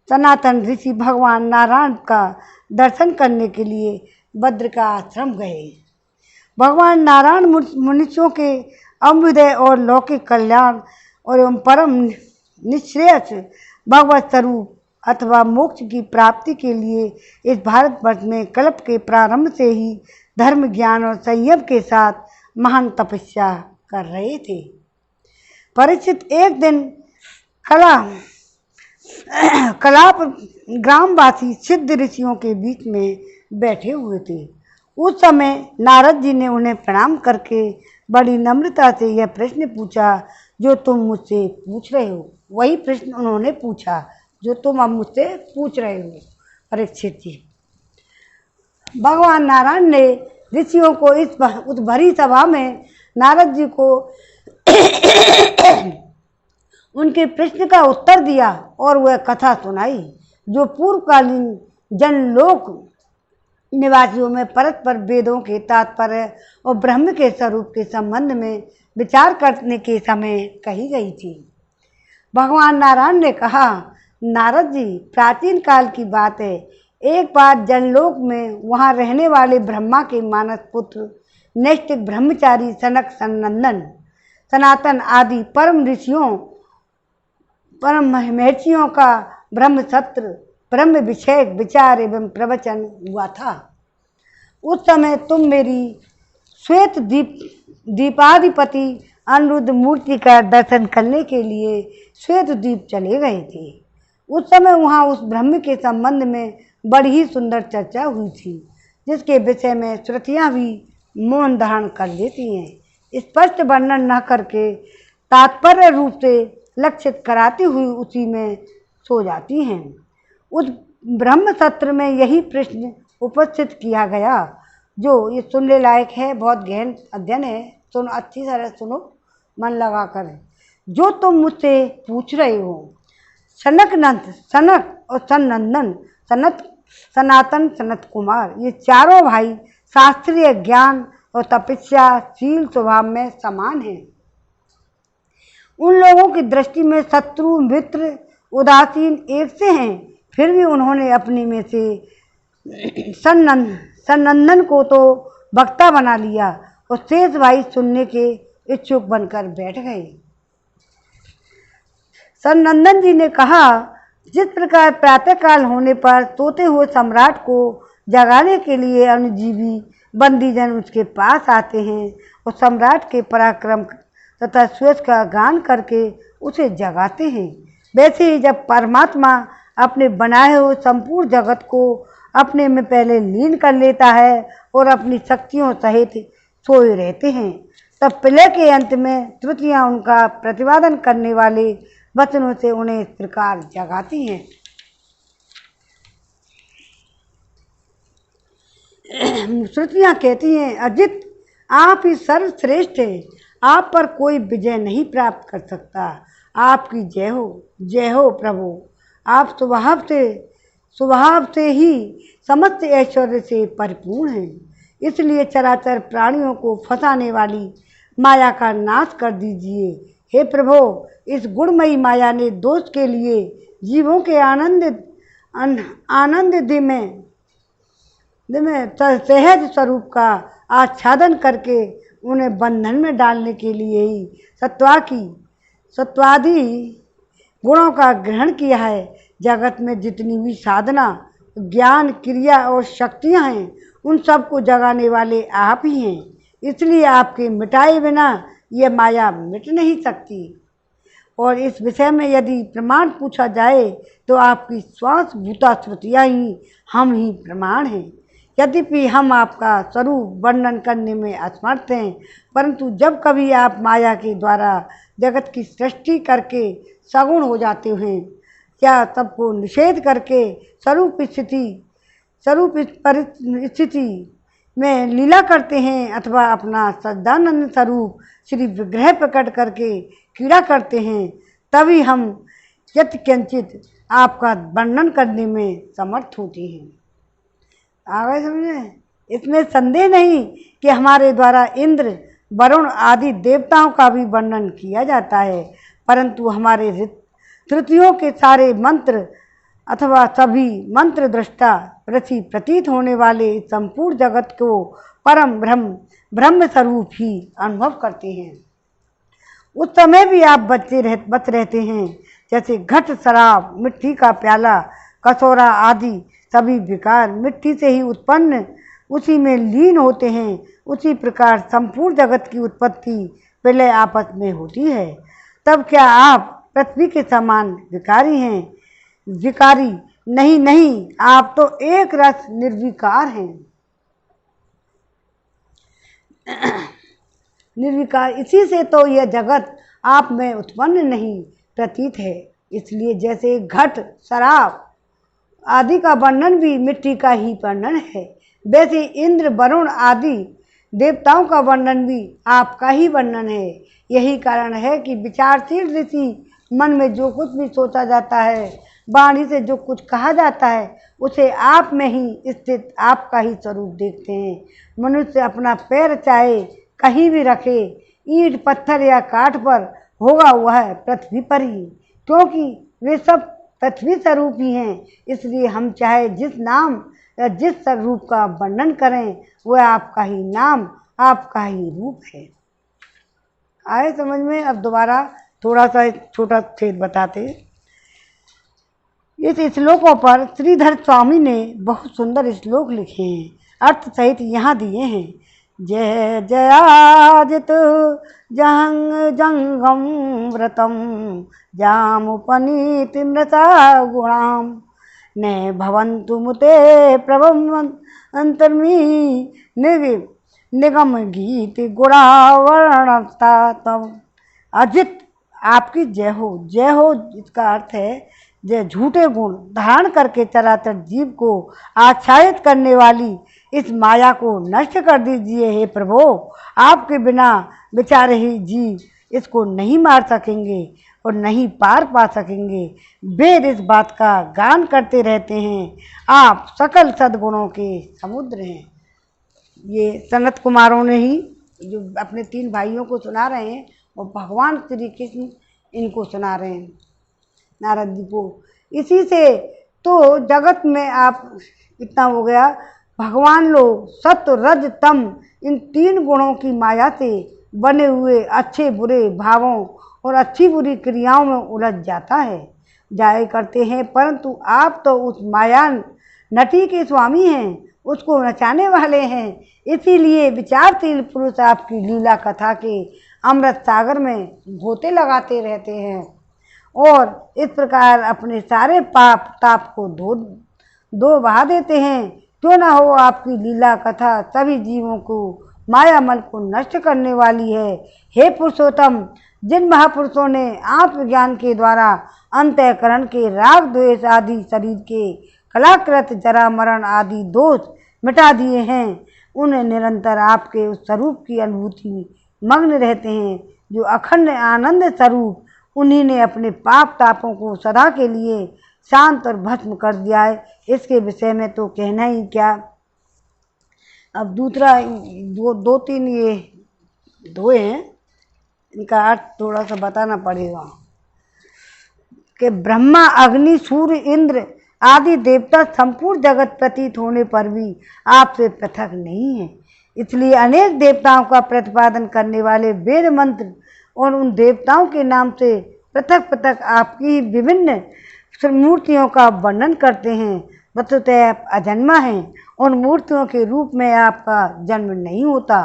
सनातन ऋषि भगवान नारायण का दर्शन करने के लिए बद्र का आश्रम गए। भगवान नारायण मनुष्यों के अभ्युदय और लौकिक कल्याण और एवं परम निश्रेयस भगवत स्वरूप अथवा मोक्ष की प्राप्ति के लिए इस भारतवर्ष में कल्प के प्रारंभ से ही धर्म, ज्ञान और संयम के साथ महान तपस्या कर रहे थे। परीक्षित एक दिन कलाप ग्रामवासी सिद्ध ऋषियों के बीच में बैठे हुए थे। उस समय नारद जी ने उन्हें प्रणाम करके बड़ी नम्रता से यह प्रश्न पूछा जो तुम मुझसे पूछ रहे हो। वही प्रश्न उन्होंने पूछा जो तुम अब मुझसे पूछ रहे हो परीक्षित जी। भगवान नारायण ने ऋषियों को उस भरी सभा में नारद जी को उनके प्रश्न का उत्तर दिया और वह कथा सुनाई जो पूर्वकालीन जनलोक निवासियों में परस्पर वेदों के तात्पर्य और ब्रह्म के स्वरूप के संबंध में विचार करने के समय कही गई थी। भगवान नारायण ने कहा, नारद जी, प्राचीन काल की बात है, एक बार जनलोक में वहाँ रहने वाले ब्रह्मा के मानस पुत्र नैष्ठिक ब्रह्मचारी सनक सनंदन सनातन आदि परम ऋषियों परम महर्षियों का ब्रह्म सत्र ब्रह्म विषयक विचार एवं प्रवचन हुआ था। उस समय तुम मेरी श्वेत दीपाधिपति अनिरुद्ध मूर्ति का दर्शन करने के लिए श्वेत द्वीप चले गए थे। उस समय वहाँ उस ब्रह्म के संबंध में बड़ी ही सुंदर चर्चा हुई थी, जिसके विषय में श्रुतियाँ भी मौन धारण कर लेती हैं। स्पष्ट वर्णन न करके तात्पर्य रूप से लक्षित कराती हुई उसी में सो जाती हैं। उस ब्रह्म सत्र में यही प्रश्न उपस्थित किया गया, जो ये सुनने लायक है, बहुत गहन अध्ययन है। सुनो, अच्छी तरह सुनो, मन लगा कर। जो तुम मुझसे पूछ रहे हो, सनक और सनंदन सनातन सनत कुमार, ये चारों भाई शास्त्रीय ज्ञान और तपस्याशील स्वभाव में समान हैं। उन लोगों की दृष्टि में शत्रु मित्र उदासीन एक से हैं, फिर भी उन्होंने अपने में से सनंदन को तो वक्ता बना लिया और शेष भाई सुनने के इच्छुक बनकर बैठ गए। सनंदन जी ने कहा, जिस प्रकार प्रातःकाल होने पर सोते हुए सम्राट को जगाने के लिए अनुजीवी बंदीजन उसके पास आते हैं और सम्राट के पराक्रम तथा श्वेत का गान करके उसे जगाते हैं, वैसे ही जब परमात्मा अपने बनाए हुए संपूर्ण जगत को अपने में पहले लीन कर लेता है और अपनी शक्तियों सहित सोए रहते हैं, तब प्रलय के अंत में त्रुटियां उनका प्रतिपादन करने वाले वचनों से उन्हें इस प्रकार जगाती हैं। श्रुतियाँ कहती हैं, अजित आप ही सर्वश्रेष्ठ हैं, आप पर कोई विजय नहीं प्राप्त कर सकता। आपकी जय हो प्रभु। आप स्वभाव से ही समस्त ऐश्वर्य से परिपूर्ण हैं, इसलिए चराचर प्राणियों को फंसाने वाली माया का नाश कर दीजिए। हे प्रभु, इस गुणमयी माया ने दोष के लिए जीवों के आनंद में सहज स्वरूप का आच्छादन करके उन्हें बंधन में डालने के लिए ही सत्वादि गुणों का ग्रहण किया है। जगत में जितनी भी साधना ज्ञान क्रिया और शक्तियां हैं, उन सबको जगाने वाले आप ही हैं, इसलिए आपके मिटाए बिना ये माया मिट नहीं सकती। और इस विषय में यदि प्रमाण पूछा जाए तो आपकी श्वास भूता श्रुतियाँ ही हम ही प्रमाण हैं। यद्यपि हम आपका स्वरूप वर्णन करने में असमर्थ हैं, परंतु जब कभी आप माया के द्वारा जगत की सृष्टि करके सगुण हो जाते हैं या सबको निषेध करके स्वरूप स्थिति में लीला करते हैं, अथवा अपना सच्चिदानंद स्वरूप श्री विग्रह प्रकट करके क्रीड़ा करते हैं, तभी हम यत्किंचित आपका वर्णन करने में समर्थ होते हैं। आगे समझे? इसमें संदेह नहीं कि हमारे द्वारा इंद्र वरुण आदि देवताओं का भी वर्णन किया जाता है, परंतु हमारे त्रुटियों के सारे मंत्र अथवा सभी मंत्र दृष्टा प्रति प्रतीत होने वाले संपूर्ण जगत को परम ब्रह्म स्वरूप ही अनुभव करते हैं। उस समय भी आप बच रहते हैं, जैसे घट शराब मिट्टी का प्याला कसौरा आदि सभी विकार मिट्टी से ही उत्पन्न उसी में लीन होते हैं, उसी प्रकार संपूर्ण जगत की उत्पत्ति प्रलय आपस में होती है। तब क्या आप पृथ्वी के समान विकारी हैं? विकारी नहीं, आप तो एक रस निर्विकार हैं। निर्विकार, इसी से तो यह जगत आप में उत्पन्न नहीं प्रतीत है। इसलिए जैसे घट शराब आदि का वर्णन भी मिट्टी का ही वर्णन है, वैसे इंद्र वरुण आदि देवताओं का वर्णन भी आपका ही वर्णन है। यही कारण है कि विचारशील ऋषि मन में जो कुछ भी सोचा जाता है, वाणी से जो कुछ कहा जाता है, उसे आप में ही स्थित आपका ही स्वरूप देखते हैं। मनुष्य अपना पैर चाहे कहीं भी रखे, ईंट पत्थर या काठ पर, होगा वह पृथ्वी पर ही, क्योंकि वे सब पृथ्वी स्वरूप ही हैं, इसलिए हम चाहे जिस नाम या जिस स्वरूप का वर्णन करें वह आपका ही नाम, आपका ही रूप है। आए समझ में? अब दोबारा थोड़ा सा एक छोटा छेद बताते। इस श्लोकों पर श्रीधर स्वामी ने बहुत सुंदर श्लोक लिखे हैं, अर्थ सहित यहाँ दिए हैं। जय जयाजित जहंग जंगम व्रतम जामुपनीति मृता गुणाम ने भवन्तु मुते प्रभम अंतर्मी निगम गीत गुणावर्णता तम। अजित आपकी जय हो। जय हो इसका अर्थ है जय झूठे गुण धारण करके चराचर जीव को आच्छादित करने वाली इस माया को नष्ट कर दीजिए हे प्रभु। आपके बिना बेचारे ही जीव इसको नहीं मार सकेंगे और नहीं पार पा सकेंगे। वेद इस बात का गान करते रहते हैं, आप सकल सद्गुणों के समुद्र हैं। ये सनत कुमारों ने ही जो अपने 3 भाइयों को सुना रहे हैं और भगवान श्री कृष्ण इनको सुना रहे हैं, नारद जी को। इसी से तो जगत में आप इतना हो गया, भगवान लोग सत्व रज तम इन 3 गुणों की माया से बने हुए अच्छे बुरे भावों और अच्छी बुरी क्रियाओं में उलझ जाया करते हैं, परंतु आप तो उस माया नटी के स्वामी हैं, उसको नचाने वाले हैं। इसीलिए विचारशील पुरुष आपकी लीला कथा के अमृत सागर में गोते लगाते रहते हैं और इस प्रकार अपने सारे पाप ताप को धो बहा देते हैं। क्यों ना हो आपकी लीला कथा सभी जीवों को माया मल को नष्ट करने वाली है। हे पुरुषोत्तम, जिन महापुरुषों ने आत्मज्ञान के द्वारा अंतःकरण के राग द्वेष आदि शरीर के कलाकृत जरा मरण आदि दोष मिटा दिए हैं, उन्हें निरंतर आपके उस स्वरूप की अनुभूति मग्न रहते हैं जो अखंड आनंद स्वरूप। उन्हीं ने अपने पाप तापों को सदा के लिए शांत और भस्म कर दिया है। इसके विषय में तो कहना ही क्या। अब दूसरा दो तीन ये दोहे हैं, इनका अर्थ थोड़ा सा बताना पड़ेगा कि ब्रह्मा अग्नि सूर्य इंद्र आदि देवता संपूर्ण जगत प्रतीत होने पर भी आपसे पृथक नहीं है। इसलिए अनेक देवताओं का प्रतिपादन करने वाले वेद मंत्र और उन देवताओं के नाम से पृथक पृथक आपकी विभिन्न मूर्तियों का वर्णन करते हैं। वस्तुतः आप अजन्मा हैं, उन मूर्तियों के रूप में आपका जन्म नहीं होता।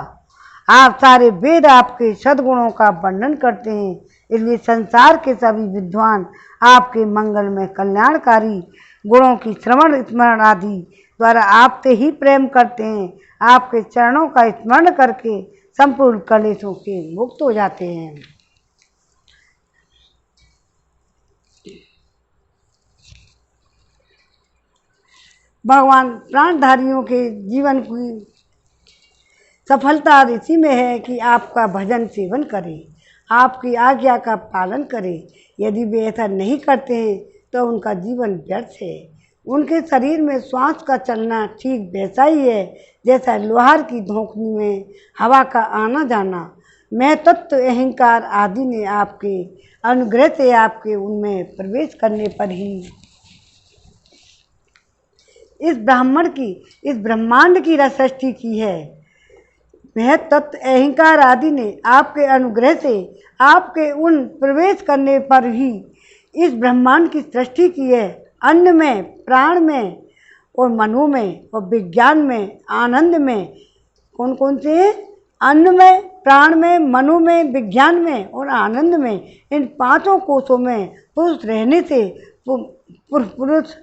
आप सारे वेद आपके सद्गुणों का वर्णन करते हैं, इसलिए संसार के सभी विद्वान आपके मंगल में कल्याणकारी गुणों की श्रवण स्मरण आदि द्वारा आपसे ही प्रेम करते हैं। आपके चरणों का स्मरण करके संपूर्ण कलेशों के मुक्त हो जाते हैं। भगवान प्राणधारियों के जीवन की सफलता इसी में है कि आपका भजन सेवन करें, आपकी आज्ञा का पालन करें। यदि वे ऐसा नहीं करते हैं तो उनका जीवन व्यर्थ है। उनके शरीर में श्वास का चलना ठीक वैसा ही है जैसा लोहार की धोखनी में हवा का आना जाना। मैं तत्व अहंकार आदि ने आपके अनुग्रह से आपके उनमें प्रवेश करने पर ही इस ब्रह्मांड की सृष्टि की है। वह तत्व अहंकार आदि ने आपके अनुग्रह से आपके उन प्रवेश करने पर ही इस ब्रह्मांड की सृष्टि की है। अन्न में, प्राण में और मनो में और विज्ञान में, आनंद में। कौन कौन से? अन्न में, प्राण में, मनो में, विज्ञान में और आनंद में। इन 5 कोशों में पुरुष रहने से पुरुष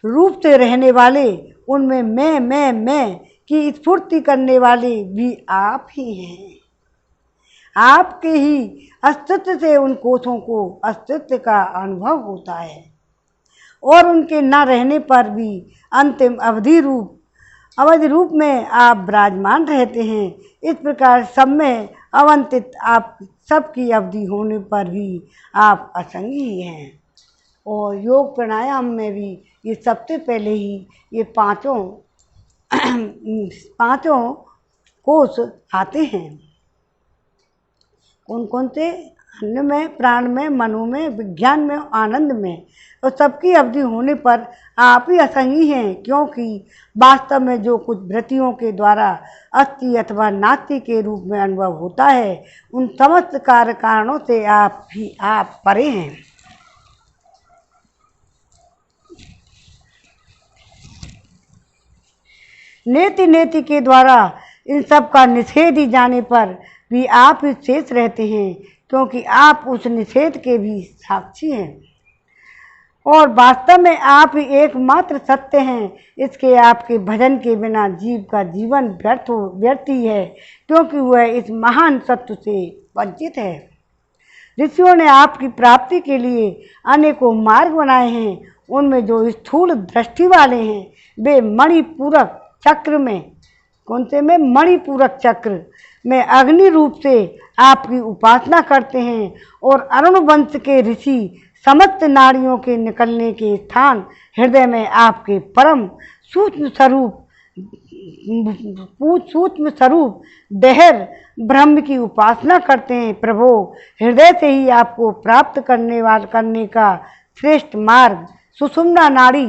रूप से रहने वाले, उनमें मैं की स्फूर्ति करने वाले भी आप ही हैं। आपके ही अस्तित्व से उन कोशों को अस्तित्व का अनुभव होता है और उनके न रहने पर भी अंतिम अवधि रूप में आप विराजमान रहते हैं। इस प्रकार सब में अवंतित आप सबकी अवधि होने पर भी आप असंग ही हैं। और योग प्राणायाम में भी ये सबसे पहले ही ये पांचों कोष आते हैं। कौन कौन से? अन्न में, प्राण में, मनो में, विज्ञान में, आनंद में, और सबकी अवधि होने पर आप ही असंगी हैं, क्योंकि वास्तव में जो कुछ वृत्तियों के द्वारा अस्थि अथवा नास्ति के रूप में अनुभव होता है, उन समस्त कार्य कारणों से आप परे हैं। नेति नेति के द्वारा इन सब का निषेध ही जाने पर भी आप ही शेष रहते हैं, क्योंकि आप उस निषेध के भी साक्षी हैं और वास्तव में आप ही एकमात्र सत्य हैं। इसके आपके भजन के बिना जीव का जीवन व्यर्थ ही है, क्योंकि वह इस महान सत्य से वंचित है। ऋषियों ने आपकी प्राप्ति के लिए अनेकों मार्ग बनाए हैं। उनमें जो स्थूल दृष्टि वाले हैं वे मणिपूरक चक्र में, कौन से में, मणिपूरक चक्र में अग्नि रूप से आपकी उपासना करते हैं, और अरुण वंश के ऋषि समस्त नाड़ियों के निकलने के स्थान हृदय में आपके परम सूक्ष्म स्वरूप देहर ब्रह्म की उपासना करते हैं। प्रभु, हृदय से ही आपको प्राप्त करने का श्रेष्ठ मार्ग सुषुम्ना नाड़ी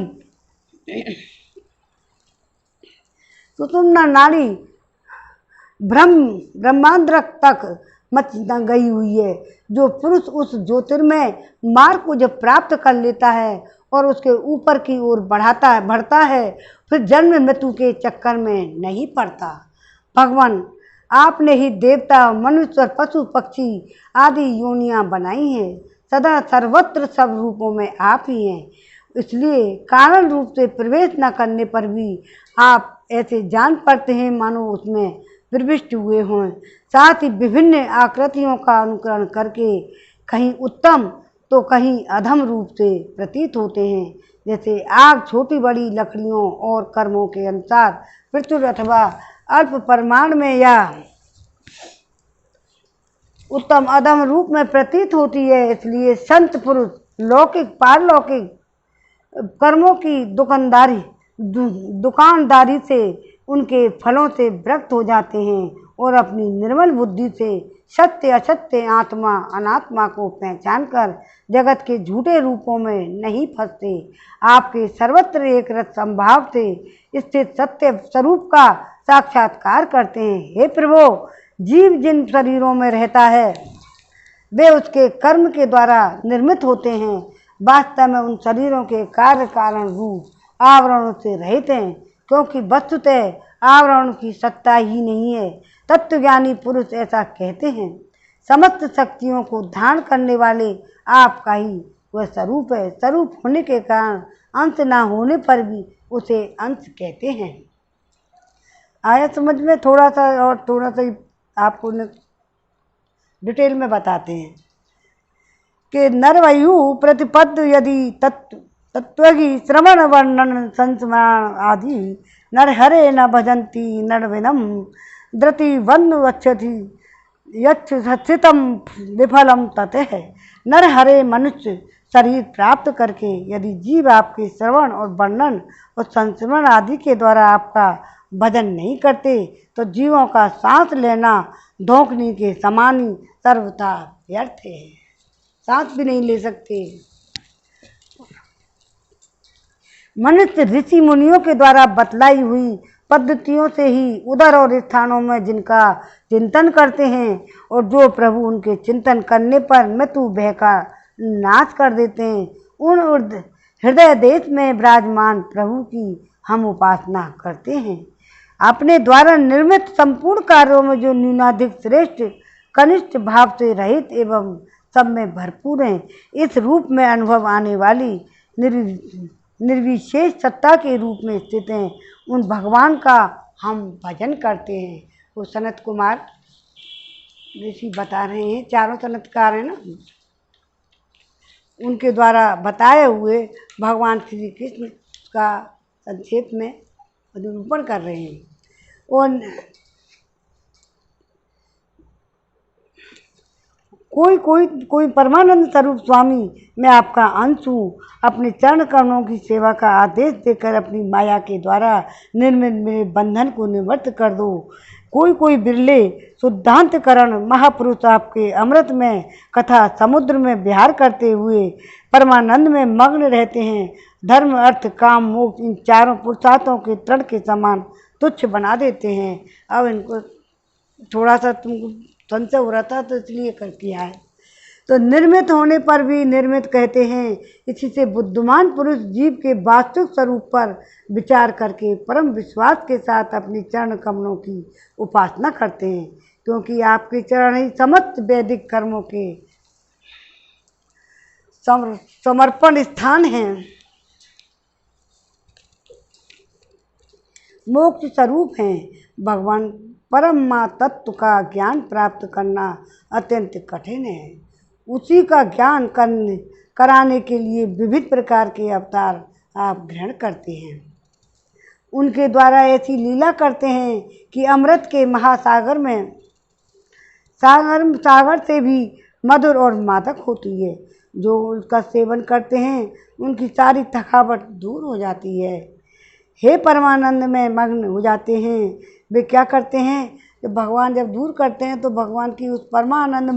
ब्रह्मांड तक मत गई हुई है। जो पुरुष उस ज्योतिर्मय मार्ग को जब प्राप्त कर लेता है और उसके ऊपर की ओर बढ़ता है, फिर जन्म मृत्यु के चक्कर में नहीं पड़ता। भगवान, आपने ही देवता, मनुष्य, पशु, पक्षी आदि योनियां बनाई हैं। सदा सर्वत्र सब रूपों में आप ही हैं। इसलिए कारण रूप से प्रवेश न करने पर भी आप ऐसे जान पड़ते हैं मानो उसमें प्रविष्ट हुए हों। साथ ही विभिन्न आकृतियों का अनुकरण करके कहीं उत्तम तो कहीं अधम रूप से प्रतीत होते हैं। जैसे आग छोटी बड़ी लकड़ियों और कर्मों के अनुसार प्रचुर अथवा अल्प परिमाण में या उत्तम अधम रूप में प्रतीत होती है। इसलिए संत पुरुष लौकिक पारलौकिक कर्मों की दुकानदारी से उनके फलों से विरक्त हो जाते हैं और अपनी निर्मल बुद्धि से सत्य असत्य, आत्मा अनात्मा को पहचान कर जगत के झूठे रूपों में नहीं फंसते। आपके सर्वत्र एक रस संभाव से स्थित सत्य स्वरूप का साक्षात्कार करते हैं। हे प्रभु, जीव जिन शरीरों में रहता है वे उसके कर्म के द्वारा निर्मित होते हैं। वास्तव में उन शरीरों के कार्य कारण रूप आवरणों से रहित हैं, क्योंकि वस्तुतः आवरण की सत्ता ही नहीं है। तत्वज्ञानी पुरुष ऐसा कहते हैं। समस्त शक्तियों को धारण करने वाले आपका ही वह स्वरूप है। स्वरूप होने के कारण अंश न होने पर भी उसे अंश कहते हैं। आया समझ में? थोड़ा सा आपको डिटेल में बताते हैं कि नरवयु प्रतिपद यदि तत्वगी श्रवण वर्णन संस्मरण आदि नरहरे न भजन्ति नरविनम धृति बंधु अच्छति यच्छितम विफलम ततः। नरहरे मनुष्य शरीर प्राप्त करके यदि जीव आपके श्रवण और वर्णन और संस्मरण आदि के द्वारा आपका भजन नहीं करते तो जीवों का सांस लेना धोखनी के समान ही सर्वथा व्यर्थ है। सांस भी नहीं ले सकते। मनुष्य ऋषि मुनियों के द्वारा बतलाई हुई पद्धतियों से ही उधर और स्थानों में जिनका चिंतन करते हैं और जो प्रभु उनके चिंतन करने पर मृत्यु भय का नाश कर देते हैं, उन हृदय देश में विराजमान प्रभु की हम उपासना करते हैं। अपने द्वारा निर्मित संपूर्ण कार्यों में जो न्यूनाधिक श्रेष्ठ कनिष्ठ भाव से रहित एवं सब में भरपूर हैं, इस रूप में अनुभव आने वाली निर्विशेष सत्ता के रूप में स्थित हैं, उन भगवान का हम भजन करते हैं। वो सनत कुमार ऋषि बता रहे हैं, चारों सनतकार हैं ना, उनके द्वारा बताए हुए भगवान श्री कृष्ण का संक्षेप में निरूपण कर रहे हैं। और कोई परमानंद स्वरूप स्वामी, मैं आपका अंश हूँ। अपने चरण कमलों की सेवा का आदेश देकर अपनी माया के द्वारा निर्मित मेरे बंधन को निवृत्त कर दो। कोई कोई बिरले शुद्धांतकरण महापुरुष आपके अमृत में कथा समुद्र में विहार करते हुए परमानंद में मग्न रहते हैं। धर्म अर्थ काम मोक्ष इन चारों पुरुषार्थों के तृण के समान तुच्छ बना देते हैं। अब इनको थोड़ा सा तुमको संशय हो रहा था तो इसलिए कर किया है। तो निर्मित होने पर भी निर्मित कहते हैं। इसी से बुद्धिमान पुरुष जीव के वास्तविक स्वरूप पर विचार करके परम विश्वास के साथ अपनी चरण कमलों की उपासना करते हैं, क्योंकि आपके चरण ही समस्त वैदिक कर्मों के समर्पण स्थान हैं। मोक्ष स्वरूप हैं। भगवान परम तत्व का ज्ञान प्राप्त करना अत्यंत कठिन है। उसी का ज्ञान कराने के लिए विविध प्रकार के अवतार आप ग्रहण करते हैं। उनके द्वारा ऐसी लीला करते हैं कि अमृत के महासागर में सागर से भी मधुर और मादक होती है। जो उसका सेवन करते हैं उनकी सारी थकावट दूर हो जाती है। हे परमानंद में मग्न हो जाते हैं। वे क्या करते हैं, जब भगवान जब दूर करते हैं तो भगवान की उस परमानंद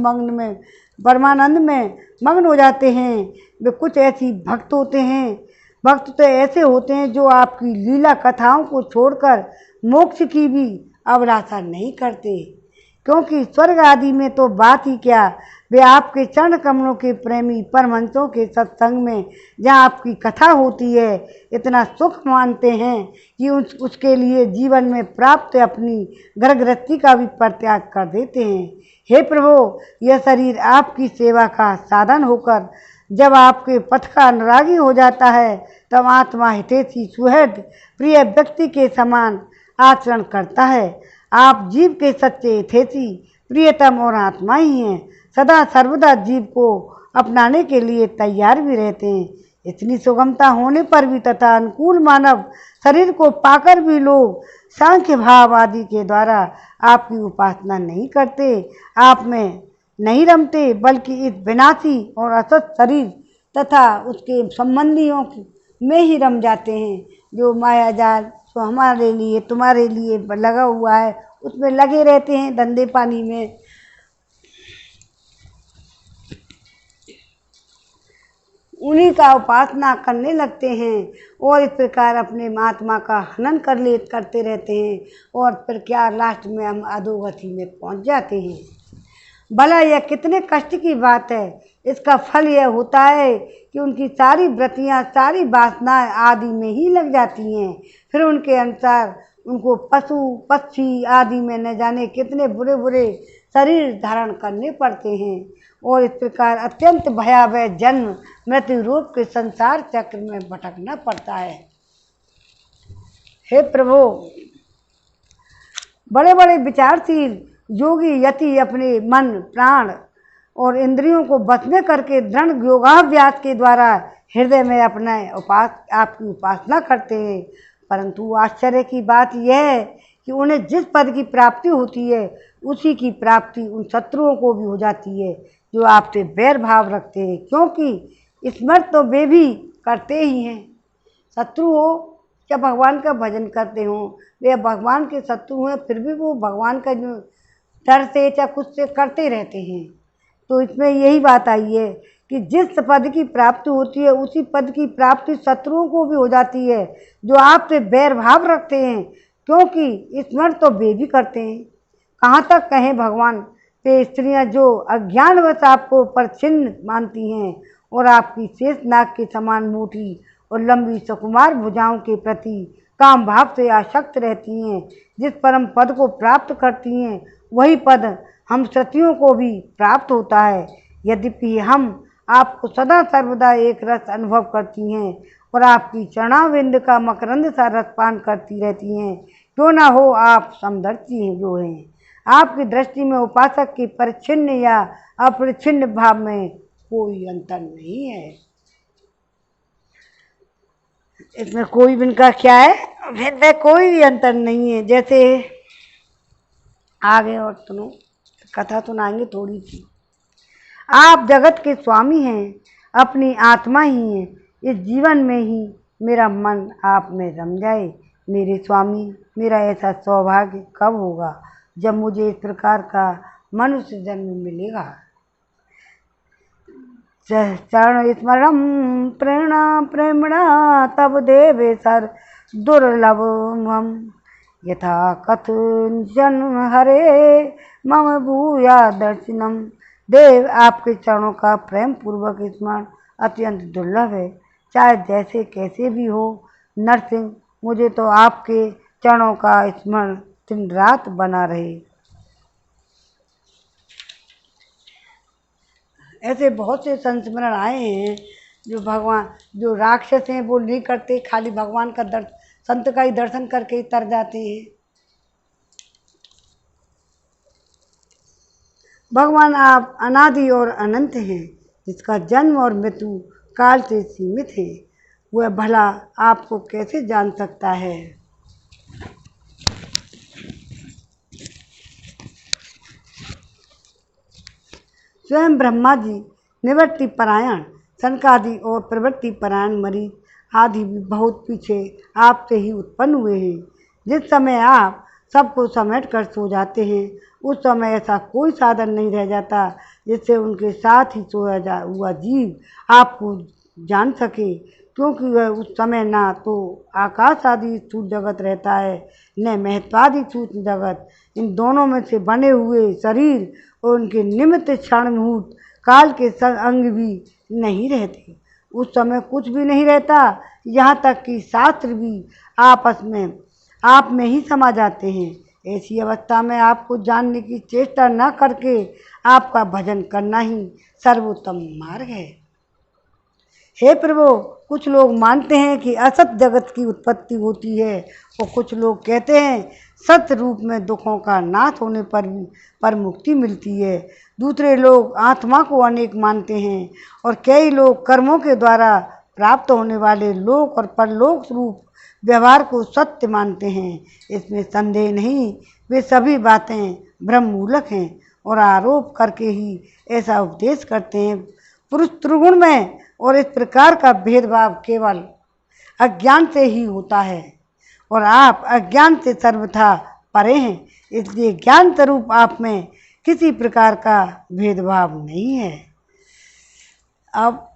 में मग्न हो जाते हैं। वे कुछ ऐसी भक्त होते हैं, भक्त तो ऐसे होते हैं जो आपकी लीला कथाओं को छोड़कर मोक्ष की भी अभिलाषा नहीं करते, क्योंकि स्वर्ग आदि में तो बात ही क्या, वे आपके चरण कमलों के प्रेमी परमहंसों के सत्संग में जहाँ आपकी कथा होती है इतना सुख मानते हैं कि उसके लिए जीवन में प्राप्त अपनी गर्भगृहस्थी का भी परित्याग कर देते हैं। हे प्रभु, यह शरीर आपकी सेवा का साधन होकर जब आपके पथ का अनुरागी हो जाता है तब आत्मा हितैषी सुहृद प्रिय व्यक्ति के समान आचरण करता है। आप जीव के सच्चे हितैषी प्रियतम और आत्मा ही हैं। सदा सर्वदा जीव को अपनाने के लिए तैयार भी रहते हैं। इतनी सुगमता होने पर भी तथा अनुकूल मानव शरीर को पाकर भी लोग सांख्य भाव आदि के द्वारा आपकी उपासना नहीं करते, आप में नहीं रमते, बल्कि इस विनाशी और असत शरीर तथा उसके संबंधियों में ही रम जाते हैं। जो माया जाल तो हमारे लिए तुम्हारे लिए लगा हुआ है उसमें लगे रहते हैं, धंधे पानी में। उन्हीं का उपासना करने लगते हैं और इस प्रकार अपने आत्मा का हनन करते रहते हैं और फिर क्या लास्ट में हम अधोगति में पहुंच जाते हैं। भला यह कितने कष्ट की बात है। इसका फल यह होता है कि उनकी सारी व्रतियाँ सारी वासनाएं आदि में ही लग जाती हैं। फिर उनके अनुसार उनको पशु पक्षी आदि में न जाने कितने बुरे बुरे शरीर धारण करने पड़ते हैं और इस प्रकार अत्यंत भयावह जन्म मृत्यु रूप के संसार चक्र में भटकना पड़ता है। हे प्रभु, बड़े बड़े विचारशील योगी यति अपने मन प्राण और इंद्रियों को बस में करके दृढ़ योगाभ्यास के द्वारा हृदय में अपना आपकी उपासना करते हैं। परंतु आश्चर्य की बात यह है कि उन्हें जिस पद की प्राप्ति होती है उसी की प्राप्ति उन शत्रुओं को भी हो जाती है जो आपसे बैर भाव रखते हैं, क्योंकि स्मृत तो वे भी करते ही हैं। शत्रु हो या भगवान का भजन करते हों, वे भगवान के शत्रु हैं फिर भी वो भगवान का जो डर से या कुछ से करते रहते हैं। तो इसमें यही बात आई है कि जिस पद की प्राप्ति होती है उसी पद की प्राप्ति शत्रुओं को भी हो जाती है जो आपसे बैर भाव रखते हैं, क्योंकि स्मरण तो वे भी करते हैं। कहाँ तक कहें भगवान पे स्त्रियां जो अज्ञानवश आपको परछिन्न मानती हैं और आपकी शेष नाग के समान मोटी और लंबी सुकुमार भुजाओं के प्रति काम भाव से आसक्त रहती हैं, जिस परम पद को प्राप्त करती हैं वही पद हम श्रुतियों को भी प्राप्त होता है। यद्यपि हम आपको सदा सर्वदा एक रस अनुभव करती हैं और आपकी चरणाविंद का मकरंद सा रसपान करती रहती हैं, क्यों ना हो आप समदर्शी हैं जो हैं। आपकी दृष्टि में उपासक की परिच्छिन्न या अपरिच्छिन्न भाव में कोई अंतर नहीं है। इसमें कोई भी इनका क्या है, भेद में कोई भी अंतर नहीं है। जैसे आगे और सुनो, कथा सुनाएंगे थोड़ी सी। आप जगत के स्वामी हैं, अपनी आत्मा ही हैं। इस जीवन में ही मेरा मन आप में रम जाए। मेरे स्वामी, मेरा ऐसा सौभाग्य कब होगा। जब मुझे इस प्रकार का मनुष्य जन्म मिलेगा। चरण स्मरण प्रेरणा प्रेमणा तब देवे सर दुर्लभम यथा कथन हरे मम भूया दर्शनम। देव, आपके चरणों का प्रेम पूर्वक स्मरण अत्यंत दुर्लभ है, चाहे जैसे कैसे भी हो। नरसिंह, मुझे तो आपके चरणों का स्मरण दिन रात बना रहे। ऐसे बहुत से संस्मरण आए हैं जो भगवान, जो राक्षस हैं वो नहीं करते, खाली भगवान का संत का ही दर्शन करके ही तर जाते हैं। भगवान आप अनादि और अनंत हैं, जिसका जन्म और मृत्यु काल से सीमित है, वह भला आपको कैसे जान सकता है। स्वयं ब्रह्मा जी निवृत्ति परायण, सनकादि और प्रवृत्ति परायण मरीज आदि भी बहुत पीछे आपसे ही उत्पन्न हुए हैं। जिस समय आप सबको समेट कर सो जाते हैं, उस समय ऐसा कोई साधन नहीं रह जाता जिससे उनके साथ ही सोया हुआ जीव आपको जान सके, क्योंकि वह उस समय ना तो आकाश आदि स्थूल जगत रहता है, न महत्वादि सूक्ष्म जगत। इन दोनों में से बने हुए शरीर और उनके निमित्त क्षण मुहूर्त काल के अंग भी नहीं रहते। उस समय कुछ भी नहीं रहता, यहाँ तक कि शास्त्र भी आपस में आप में ही समा जाते हैं। ऐसी अवस्था में आपको जानने की चेष्टा न करके आपका भजन करना ही सर्वोत्तम मार्ग है। हे प्रभु, कुछ लोग मानते हैं कि असत जगत की उत्पत्ति होती है और कुछ लोग कहते हैं सत्य रूप में दुखों का नाश होने पर मुक्ति मिलती है। दूसरे लोग आत्मा को अनेक मानते हैं और कई लोग कर्मों के द्वारा प्राप्त होने वाले लोक और परलोक रूप व्यवहार को सत्य मानते हैं। इसमें संदेह नहीं, वे सभी बातें ब्रह्ममूलक हैं और आरोप करके ही ऐसा उपदेश करते हैं। पुरुष त्रिगुण में और इस प्रकार का भेदभाव केवल अज्ञान से ही होता है और आप अज्ञान से सर्वथा परे हैं, इसलिए ज्ञान स्वरूप आप में किसी प्रकार का भेदभाव नहीं है। अब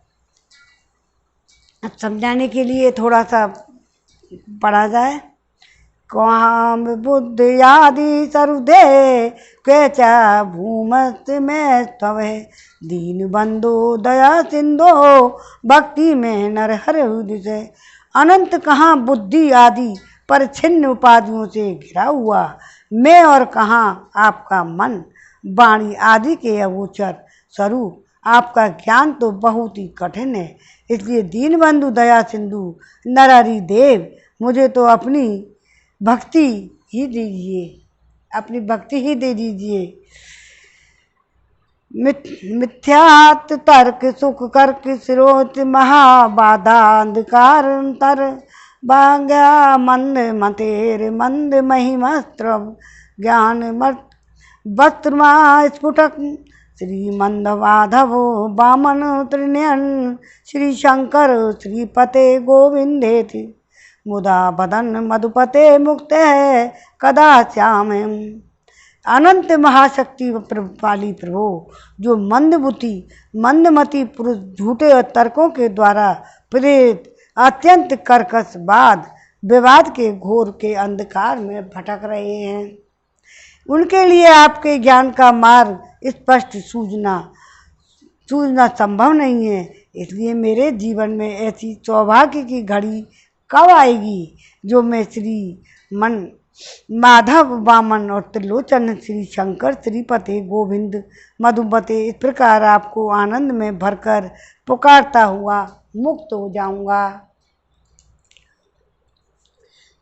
समझाने के लिए थोड़ा सा पढ़ा जाए। काम बुद्धि आदि सरुदे कैचा भूमत में तवे दीन बंधु दया सिंधो भक्ति में नर हर हृदय से। अनंत कहाँ बुद्धि आदि पर छिन्न उपाधियों से घिरा हुआ मैं, और कहाँ आपका मन वाणी आदि के अगोचर स्वरूप। आपका ज्ञान तो बहुत ही कठिन है, इसलिए दीन बंधु दया सिंधु नरहरि देव, मुझे तो अपनी भक्ति ही दीजिए, अपनी भक्ति ही दे दीजिए। मिथ्यात तर्क सुख कर्क स्रोत महाबाधा अंधकार तर बांग्या मंद मतेर मंद महिमस्त्र ज्ञान मत वस्त्रमा स्फुटक श्री मंद माधवो वामन त्रिनयन श्री शंकर श्रीपते गोविंदेति मुदा बदन मधुपते मुक्त है कदा श्याम। अनंत महाशक्ति वाली प्रभु, जो मंदबुद्धि मंदमती पुरुष झूठे और तर्कों के द्वारा प्रेरित अत्यंत कर्कश वाद विवाद के घोर के अंधकार में भटक रहे हैं, उनके लिए आपके ज्ञान का मार्ग स्पष्ट सूझना संभव नहीं है। इसलिए मेरे जीवन में ऐसी सौभाग्य की घड़ी कब आएगी जो मैं श्री माधव वामन और त्रिलोचन श्री शंकर श्रीपति गोविंद मधुपते इस प्रकार आपको आनंद में भरकर पुकारता हुआ मुक्त हो जाऊंगा।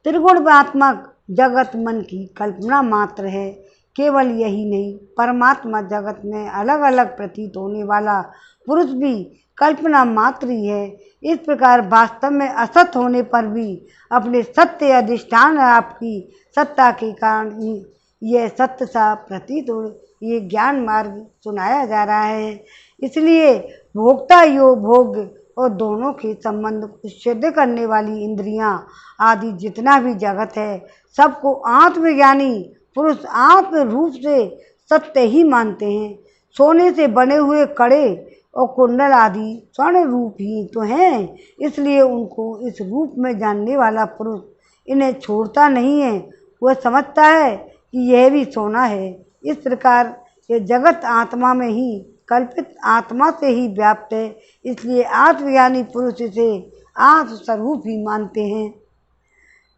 त्रिगुणात्मक जगत मन की कल्पना मात्र है। केवल यही नहीं, परमात्मा जगत में अलग अलग प्रतीत होने वाला पुरुष भी कल्पना मात्र ही है। इस प्रकार वास्तव में असत होने पर भी अपने सत्य अधिष्ठान आपकी सत्ता के कारण यह सत्य सा प्रतीत हो, ये ज्ञान मार्ग सुनाया जा रहा है। इसलिए भोक्ता योग भोग और दोनों के संबंध को सिद्ध करने वाली इंद्रियां आदि जितना भी जगत है, सबको आत्मज्ञानी पुरुष आत्म रूप से सत्य ही मानते हैं। सोने से बने हुए कड़े और कुंडल आदि स्वर्ण रूप ही तो हैं, इसलिए उनको इस रूप में जानने वाला पुरुष इन्हें छोड़ता नहीं है। वह समझता है कि यह भी सोना है। इस प्रकार ये जगत आत्मा में ही कल्पित आत्मा से ही व्याप्त है, इसलिए आत्मज्ञानी पुरुष इसे आत्मस्वरूप ही मानते हैं।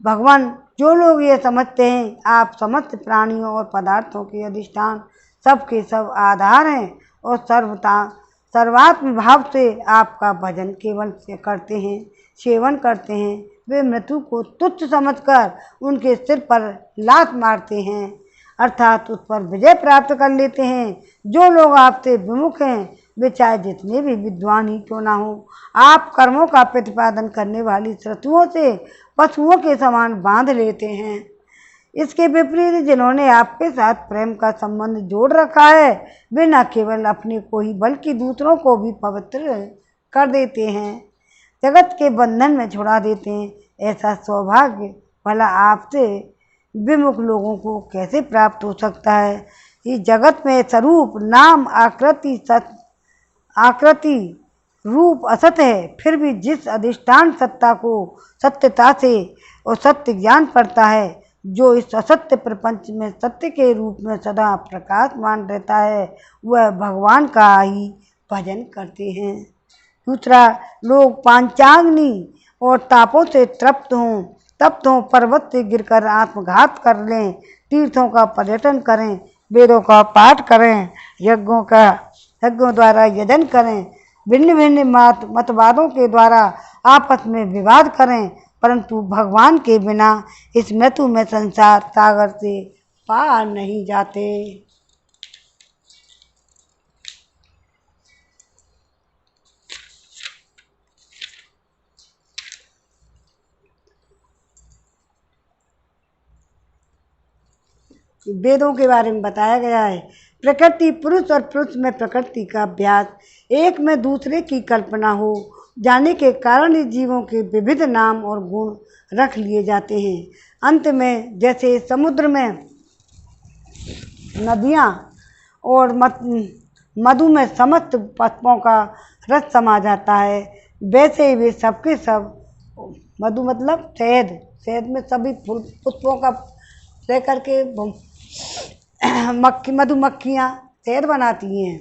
भगवान, जो लोग ये समझते हैं आप समस्त प्राणियों और पदार्थों के अधिष्ठान, सबके सब आधार हैं और सर्वात्म भाव से आपका भजन केवल से करते हैं, सेवन करते हैं, वे मृत्यु को तुच्छ समझकर उनके सिर पर लात मारते हैं, अर्थात उस पर विजय प्राप्त कर लेते हैं। जो लोग आपसे विमुख हैं वे चाहे जितने भी विद्वान ही क्यों ना हो, आप कर्मों का प्रतिपादन करने वाली श्रुतियों से पशुओं के समान बांध लेते हैं। इसके विपरीत जिन्होंने आपके साथ प्रेम का संबंध जोड़ रखा है वे न केवल अपने को ही बल्कि दूसरों को भी पवित्र कर देते हैं, जगत के बंधन में छुड़ा देते हैं। ऐसा सौभाग्य भला आपसे विमुख लोगों को कैसे प्राप्त हो सकता है? इस जगत में स्वरूप नाम आकृति रूप असत है, फिर भी जिस अधिष्ठान सत्ता को सत्यता से और सत्य ज्ञान पड़ता है, जो इस असत्य प्रपंच में सत्य के रूप में सदा प्रकाशमान रहता है, वह भगवान का ही भजन करते हैं। दूसरा, लोग पांचाग्नि और तापों से तप्त हों, पर्वत से गिरकर आत्मघात कर लें, तीर्थों का पर्यटन करें, वेदों का पाठ करें, यज्ञों द्वारा यजन करें, भिन्न भिन्न मतवादों के द्वारा आपस में विवाद करें, परंतु भगवान के बिना इस मृत्यु में संसार सागर से पार नहीं जाते। वेदों के बारे में बताया गया है। प्रकृति पुरुष और पुरुष में प्रकृति का अभ्यास, एक में दूसरे की कल्पना हो जाने के कारण ही जीवों के विविध नाम और गुण रख लिए जाते हैं। अंत में जैसे समुद्र में नदियाँ और मधु में समस्त पुष्पों का रस समा जाता है, वैसे ही वे सबके सब, मधु मतलब शहद में सभी फूल पुष्पों का लेकर के मधुमक्खियाँ शहद बनाती हैं।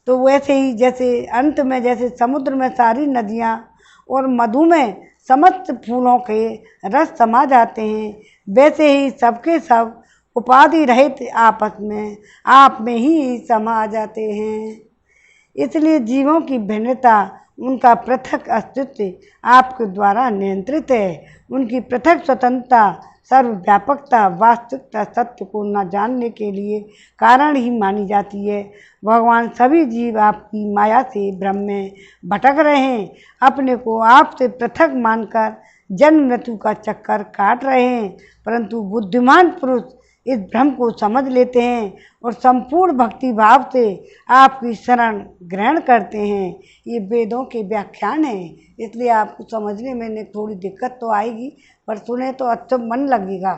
तो वैसे ही जैसे अंत में जैसे समुद्र में सारी नदियाँ और मधु में समस्त फूलों के रस समा जाते हैं, वैसे ही सबके सब उपाधि रहित आपस में आप में ही समा जाते हैं। इसलिए जीवों की भिन्नता, उनका पृथक अस्तित्व आपके द्वारा नियंत्रित है। उनकी पृथक स्वतंत्रता, सर्वव्यापकता वास्तविकता सत्य को न जानने के लिए कारण ही मानी जाती है। भगवान, सभी जीव आपकी माया से भ्रम में भटक रहे हैं, अपने को आपसे पृथक मानकर जन्म मृत्यु का चक्कर काट रहे हैं, परंतु बुद्धिमान पुरुष इस भ्रम को समझ लेते हैं और संपूर्ण भक्ति भाव से आपकी शरण ग्रहण करते हैं। ये वेदों के व्याख्यान हैं, इसलिए आपको समझने में थोड़ी दिक्कत तो आएगी, पर सुने तो अच्छा मन लगेगा।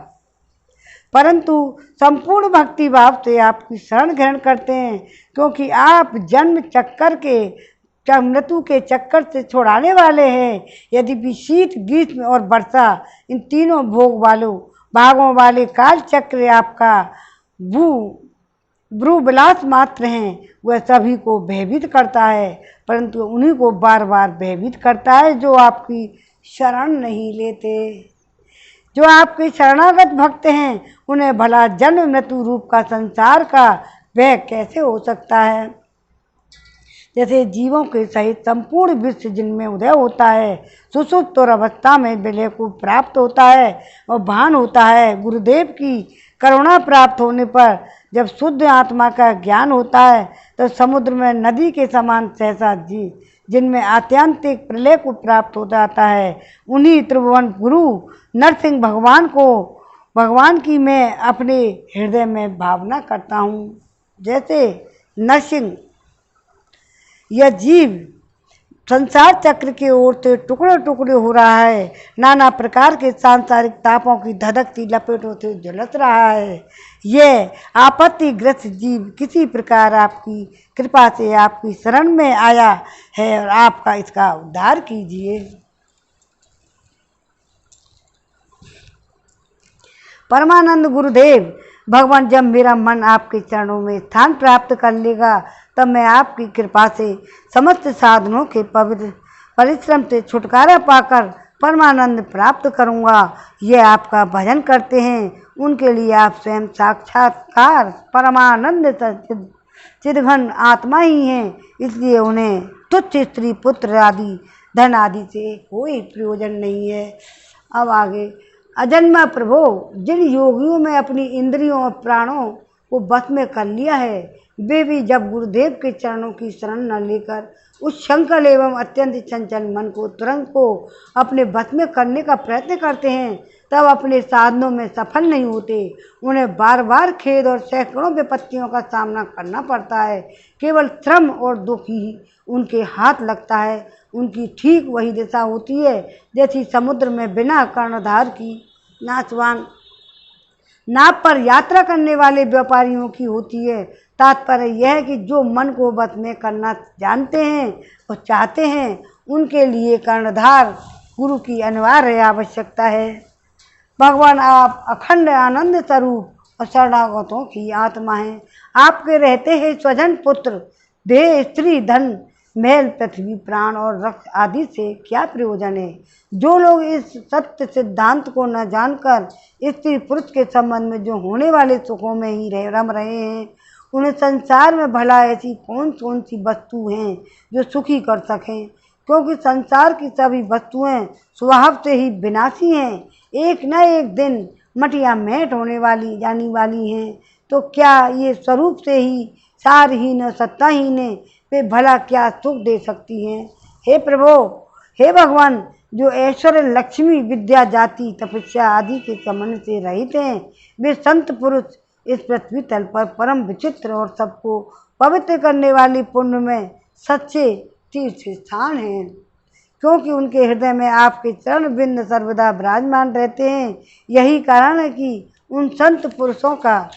परंतु संपूर्ण भक्ति भाव से आपकी शरण ग्रहण करते हैं, क्योंकि आप जन्म चक्कर के मृत्यु के चक्कर से छुड़ाने वाले हैं। यदि भी शीत, ग्रीष्म और वर्षा, इन तीनों भागों वाले काल चक्र आपका भ्रू विलास मात्र हैं, वह सभी को भयभीत करता है, परंतु उन्हीं को बार बार भयभीत करता है जो आपकी शरण नहीं लेते। जो आपके शरणागत भक्त हैं, उन्हें भला जन्म मृत्यु रूप का संसार का भय कैसे हो सकता है? जैसे जीवों के सहित संपूर्ण विश्व जिनमें उदय होता है, सुषुप्त और अवस्था में विलय को प्राप्त होता है और भान होता है। गुरुदेव की करुणा प्राप्त होने पर जब शुद्ध आत्मा का ज्ञान होता है, तो समुद्र में नदी के समान सहसा जिनमें आत्यंतिक प्रलय को प्राप्त हो जाता है, उन्हीं त्रिभुवन गुरु नरसिंह भगवान की मैं अपने हृदय में भावना करता हूँ। जैसे नरसिंह, यह जीव संसार चक्र की ओर से टुकड़े टुकड़े हो रहा है, नाना प्रकार के सांसारिक तापों की धधकती लपेटों से झुलस रहा है। यह आपत्तिग्रस्त जीव किसी प्रकार आपकी कृपा से आपकी शरण में आया है और आपका इसका उद्धार कीजिए। परमानंद गुरुदेव, भगवान, जब मेरा मन आपके चरणों में स्थान प्राप्त कर लेगा तब मैं आपकी कृपा से समस्त साधनों के पवित्र परिश्रम से छुटकारा पाकर परमानंद प्राप्त करूंगा। ये आपका भजन करते हैं उनके लिए आप स्वयं साक्षात्कार परमानंद चिदघन आत्मा ही हैं, इसलिए उन्हें तुच्छ स्त्री पुत्र आदि धन आदि से कोई प्रयोजन नहीं है। अब आगे, अजन्मा प्रभो, जिन योगियों में अपनी इंद्रियों और प्राणों को बस में कर लिया है, वे भी जब गुरुदेव के चरणों की शरण न लेकर उस शंकल एवं अत्यंत चंचल मन को तुरंत को अपने बस में करने का प्रयत्न करते हैं, तब अपने साधनों में सफल नहीं होते। उन्हें बार बार खेद और सैकड़ों विपत्तियों का सामना करना पड़ता है। केवल श्रम और दुख ही उनके हाथ लगता है। उनकी ठीक वही दिशा होती है जैसी समुद्र में बिना कर्णधार की नाचवान नाव पर यात्रा करने वाले व्यापारियों की होती है। तात्पर्य यह है कि जो मन को बस में करना जानते हैं और चाहते हैं, उनके लिए कर्णधार गुरु की अनिवार्य आवश्यकता है। भगवान, आप अखंड आनंद स्वरूप और शरणागतों की आत्मा हैं। आपके रहते हैं स्वजन पुत्र देह स्त्री धन महल पृथ्वी प्राण और रक्त आदि से क्या प्रयोजन है। जो लोग इस सत्य सिद्धांत को न जानकर स्त्री पुरुष के संबंध में जो होने वाले सुखों में ही रम रहे हैं, उन्हें संसार में भला ऐसी कौन कौन सी वस्तु हैं जो सुखी कर सकें, क्योंकि संसार की सभी वस्तुएं स्वभाव से ही विनाशी हैं, एक न एक दिन मटिया मेट होने वाली जानी वाली हैं। तो क्या ये स्वरूप से ही सारहीन और सत्ताहीन है, वे भला क्या सुख दे सकती हैं। हे प्रभो, हे भगवान, जो ऐश्वर्य लक्ष्मी विद्या जाति तपस्या आदि के संबंध से रहित हैं, वे संत पुरुष इस पृथ्वी तल पर परम विचित्र और सबको पवित्र करने वाली पुण्य में सच्चे तीर्थ स्थान हैं, क्योंकि उनके हृदय में आपके चरण बिंद सर्वदा विराजमान रहते हैं। यही कारण है कि उन संत पुरुषों का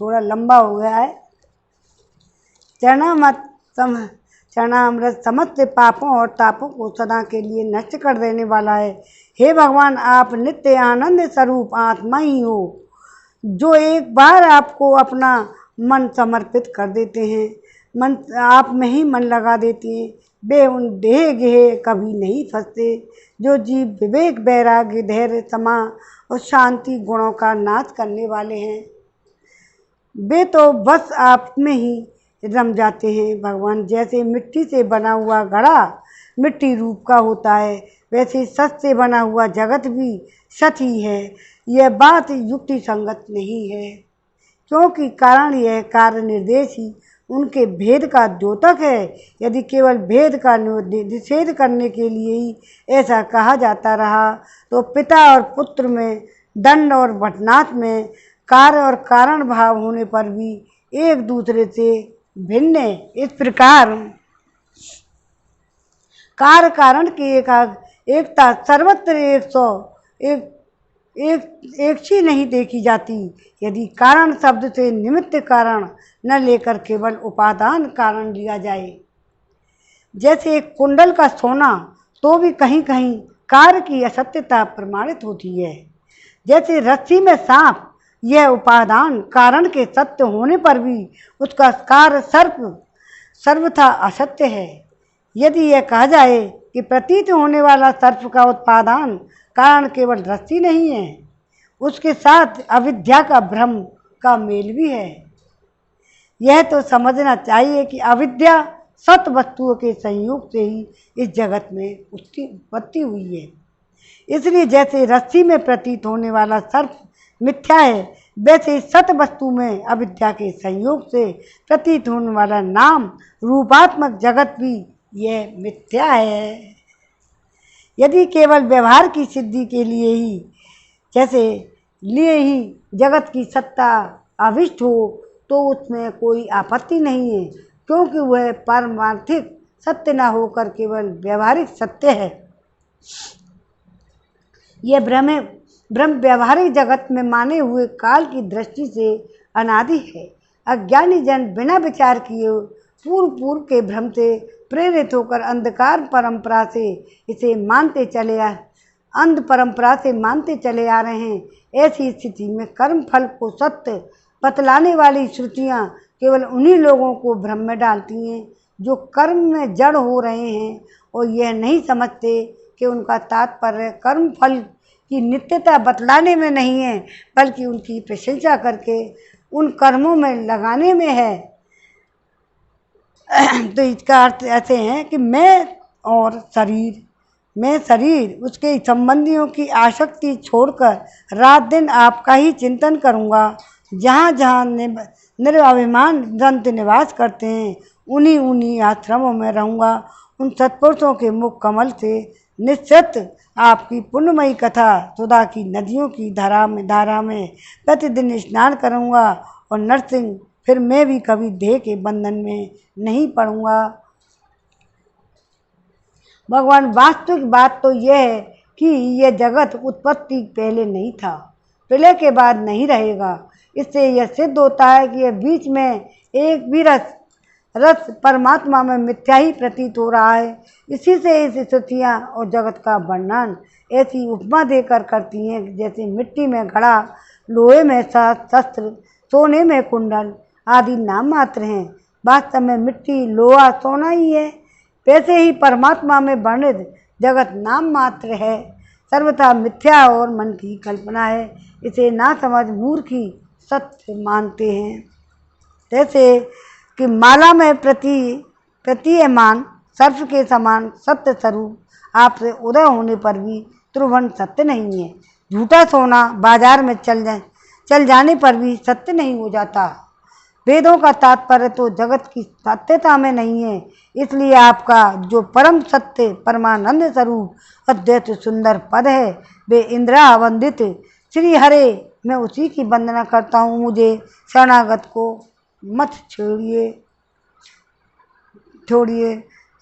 थोड़ा लंबा हो गया है। चरणामृत समस्त पापों और तापों को सदा के लिए नष्ट कर देने वाला है। हे भगवान, आप नित्य आनंद स्वरूप आत्मा ही हो, जो एक बार आपको अपना मन समर्पित कर देते हैं, मन आप में ही मन लगा देते हैं, वे उन देह गेह कभी नहीं फंसते। जो जीव विवेक वैराग्य धैर्य क्षमा और शांति गुणों का नाश करने वाले हैं, वे तो बस आप में ही रम जाते हैं। भगवान, जैसे मिट्टी से बना हुआ घड़ा मिट्टी रूप का होता है, वैसे सच से बना हुआ जगत भी सच ही है। यह बात युक्ति संगत नहीं है, क्योंकि कारण यह कार्य निर्देश ही उनके भेद का द्योतक है। यदि केवल भेद का निषेध करने के लिए ही ऐसा कहा जाता रहा, तो पिता और पुत्र में, दंड और भटनाथ में कार्य और कारण भाव होने पर भी एक दूसरे से भिन्न है। इस प्रकार कार्य कारण की एकता सर्वत्र एक सी नहीं देखी जाती। यदि कारण शब्द से निमित्त कारण न लेकर केवल उपादान कारण लिया जाए, जैसे एक कुंडल का सोना, तो भी कहीं कहीं कार्य की असत्यता प्रमाणित होती है। जैसे रस्सी में सांप, यह उपादान कारण के सत्य होने पर भी उसका कार्य सर्वथा असत्य है। यदि यह कहा जाए कि प्रतीत होने वाला सर्प का उत्पादन कारण केवल रस्सी नहीं है, उसके साथ अविद्या का भ्रम का मेल भी है। यह तो समझना चाहिए कि अविद्या सत वस्तुओं के संयोग से ही इस जगत में उसकी उत्पत्ति हुई है। इसलिए जैसे रस्सी में प्रतीत होने वाला सर्प मिथ्या है, वैसे सत वस्तु में अविद्या के संयोग से प्रतीत होने वाला नाम रूपात्मक जगत भी यह मिथ्या है। यदि केवल व्यवहार की सिद्धि के लिए ही जगत की सत्ता अभिष्ट हो तो उसमें कोई आपत्ति नहीं है, क्योंकि वह पारमार्थिक सत्य न होकर केवल व्यवहारिक सत्य है। यह ब्रह्म व्यवहारिक जगत में माने हुए काल की दृष्टि से अनादि है। अज्ञानी जन बिना विचार किए पूर्व के भ्रम से प्रेरित होकर अंध परंपरा से मानते चले आ रहे हैं। ऐसी स्थिति में कर्म फल को सत्य बतलाने वाली श्रुतियाँ केवल उन्हीं लोगों को भ्रम में डालती हैं जो कर्म में जड़ हो रहे हैं और यह नहीं समझते कि उनका तात्पर्य कर्म फल की नित्यता बतलाने में नहीं है, बल्कि उनकी प्रशंसा करके उन कर्मों में लगाने में है। तो इसका अर्थ ऐसे है कि मैं शरीर उसके संबंधियों की आसक्ति छोड़कर रात दिन आपका ही चिंतन करूँगा। जहाँ जहाँ निर्अभिमान संत निवास करते हैं उन्हीं आश्रमों में रहूँगा। उन सत्पुरुषों के मुख कमल से निश्चित आपकी पुण्यमयी कथा सुधा की नदियों की धारा में प्रतिदिन स्नान करूँगा और नरसिंह फिर मैं भी कभी देह के बंधन में नहीं पड़ूँगा। भगवान, वास्तविक बात तो यह है कि यह जगत उत्पत्ति पहले नहीं था, प्रलय के बाद नहीं रहेगा। इससे यह सिद्ध होता है कि यह बीच में एक भी रस परमात्मा में मिथ्या ही प्रतीत हो रहा है। इसी से इस स्तुतियाँ और जगत का वर्णन ऐसी उपमा देकर करती हैं जैसे मिट्टी में घड़ा, लोहे में शस्त्र, सोने में कुंडल आदि नाम मात्र हैं। वास्तव में मिट्टी, लोहा, सोना ही है। वैसे ही परमात्मा में वर्णित जगत नाम मात्र है, सर्वथा मिथ्या और मन की कल्पना है। इसे ना समझ मूर्ख ही सत्य मानते हैं। जैसे कि माला में प्रतीयमान सर्प के समान सत्य स्वरूप आपसे उदय होने पर भी त्रिभुवन सत्य नहीं है। झूठा सोना बाजार में चल जाने पर भी सत्य नहीं हो जाता। वेदों का तात्पर्य तो जगत की सत्यता में नहीं है। इसलिए आपका जो परम सत्य परमानंद स्वरूप अद्वैत सुंदर पद है वे इंद्रा वंदित श्री हरे, मैं उसी की वंदना करता हूँ। मुझे शरणागत को मत छोड़िए।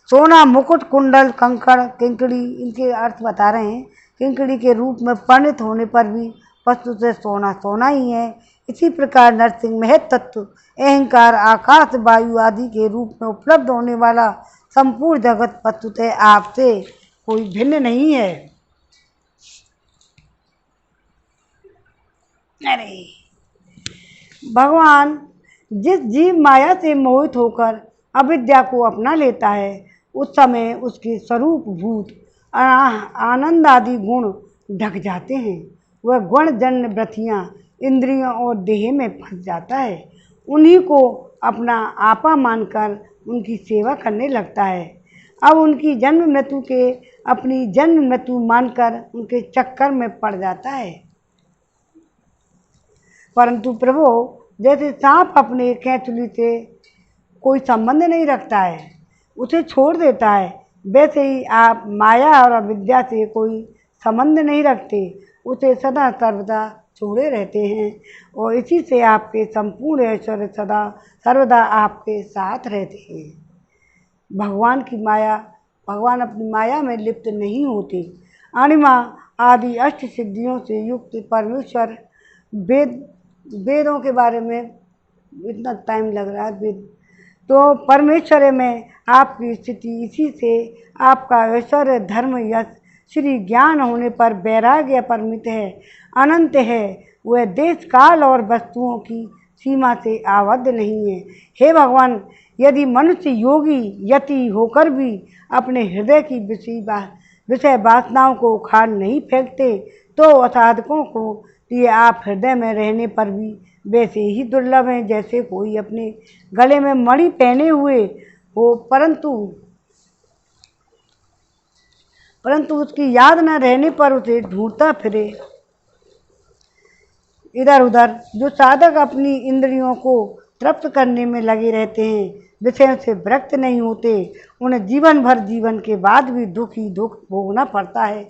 सोना, मुकुट, कुंडल, कंकड़, किंकड़ी, इनके अर्थ बता रहे हैं। किंकड़ी के रूप में परिणत होने पर भी वस्तु से सोना सोना ही है। इसी प्रकार नरसिंह महत तत्व अहंकार, आकाश, वायु आदि के रूप में उपलब्ध होने वाला संपूर्ण जगत वस्तुतः आपसे कोई भिन्न नहीं है। अरे भगवान, जिस जीव माया से मोहित होकर अविद्या को अपना लेता है उस समय उसके स्वरूप भूत आनंद आदि गुण ढक जाते हैं। वह गुण जन्य वृत्तियाँ इंद्रियों और देह में फंस जाता है। उन्हीं को अपना आपा मानकर उनकी सेवा करने लगता है। अब उनकी अपनी जन्म मृत्यु मानकर उनके चक्कर में पड़ जाता है। परंतु प्रभु, जैसे सांप अपने कैंचुली से कोई संबंध नहीं रखता है, उसे छोड़ देता है, वैसे ही आप माया और अविद्या से कोई संबंध नहीं रखते, उसे सदा सर्वदा छोड़े रहते हैं और इसी से आपके संपूर्ण ऐश्वर्य सदा सर्वदा आपके साथ रहते हैं। भगवान अपनी माया में लिप्त नहीं होते। अणिमा आदि अष्ट सिद्धियों से युक्त परमेश्वर, वेदों के बारे में इतना टाइम लग रहा है। तो परमेश्वर में आपकी स्थिति इसी से आपका ऐश्वर्य, धर्म, यश, श्री ज्ञान होने पर वैराग्य परिमित है, अनंत है। वह देश, काल और वस्तुओं की सीमा से आबद्ध नहीं है। हे भगवान, यदि मनुष्य योगी यति होकर भी अपने हृदय की विषय वासनाओं को उखाड़ नहीं फेंकते तो असाधकों को लिए आप हृदय में रहने पर भी वैसे ही दुर्लभ हैं जैसे कोई अपने गले में मणि पहने हुए हो, परंतु उसकी याद न रहने पर उसे ढूंढता फिरे इधर उधर। जो साधक अपनी इंद्रियों को तृप्त करने में लगे रहते हैं, विषयों से विरक्त नहीं होते, उन्हें जीवन भर जीवन के बाद भी दुख ही दुख भोगना पड़ता है,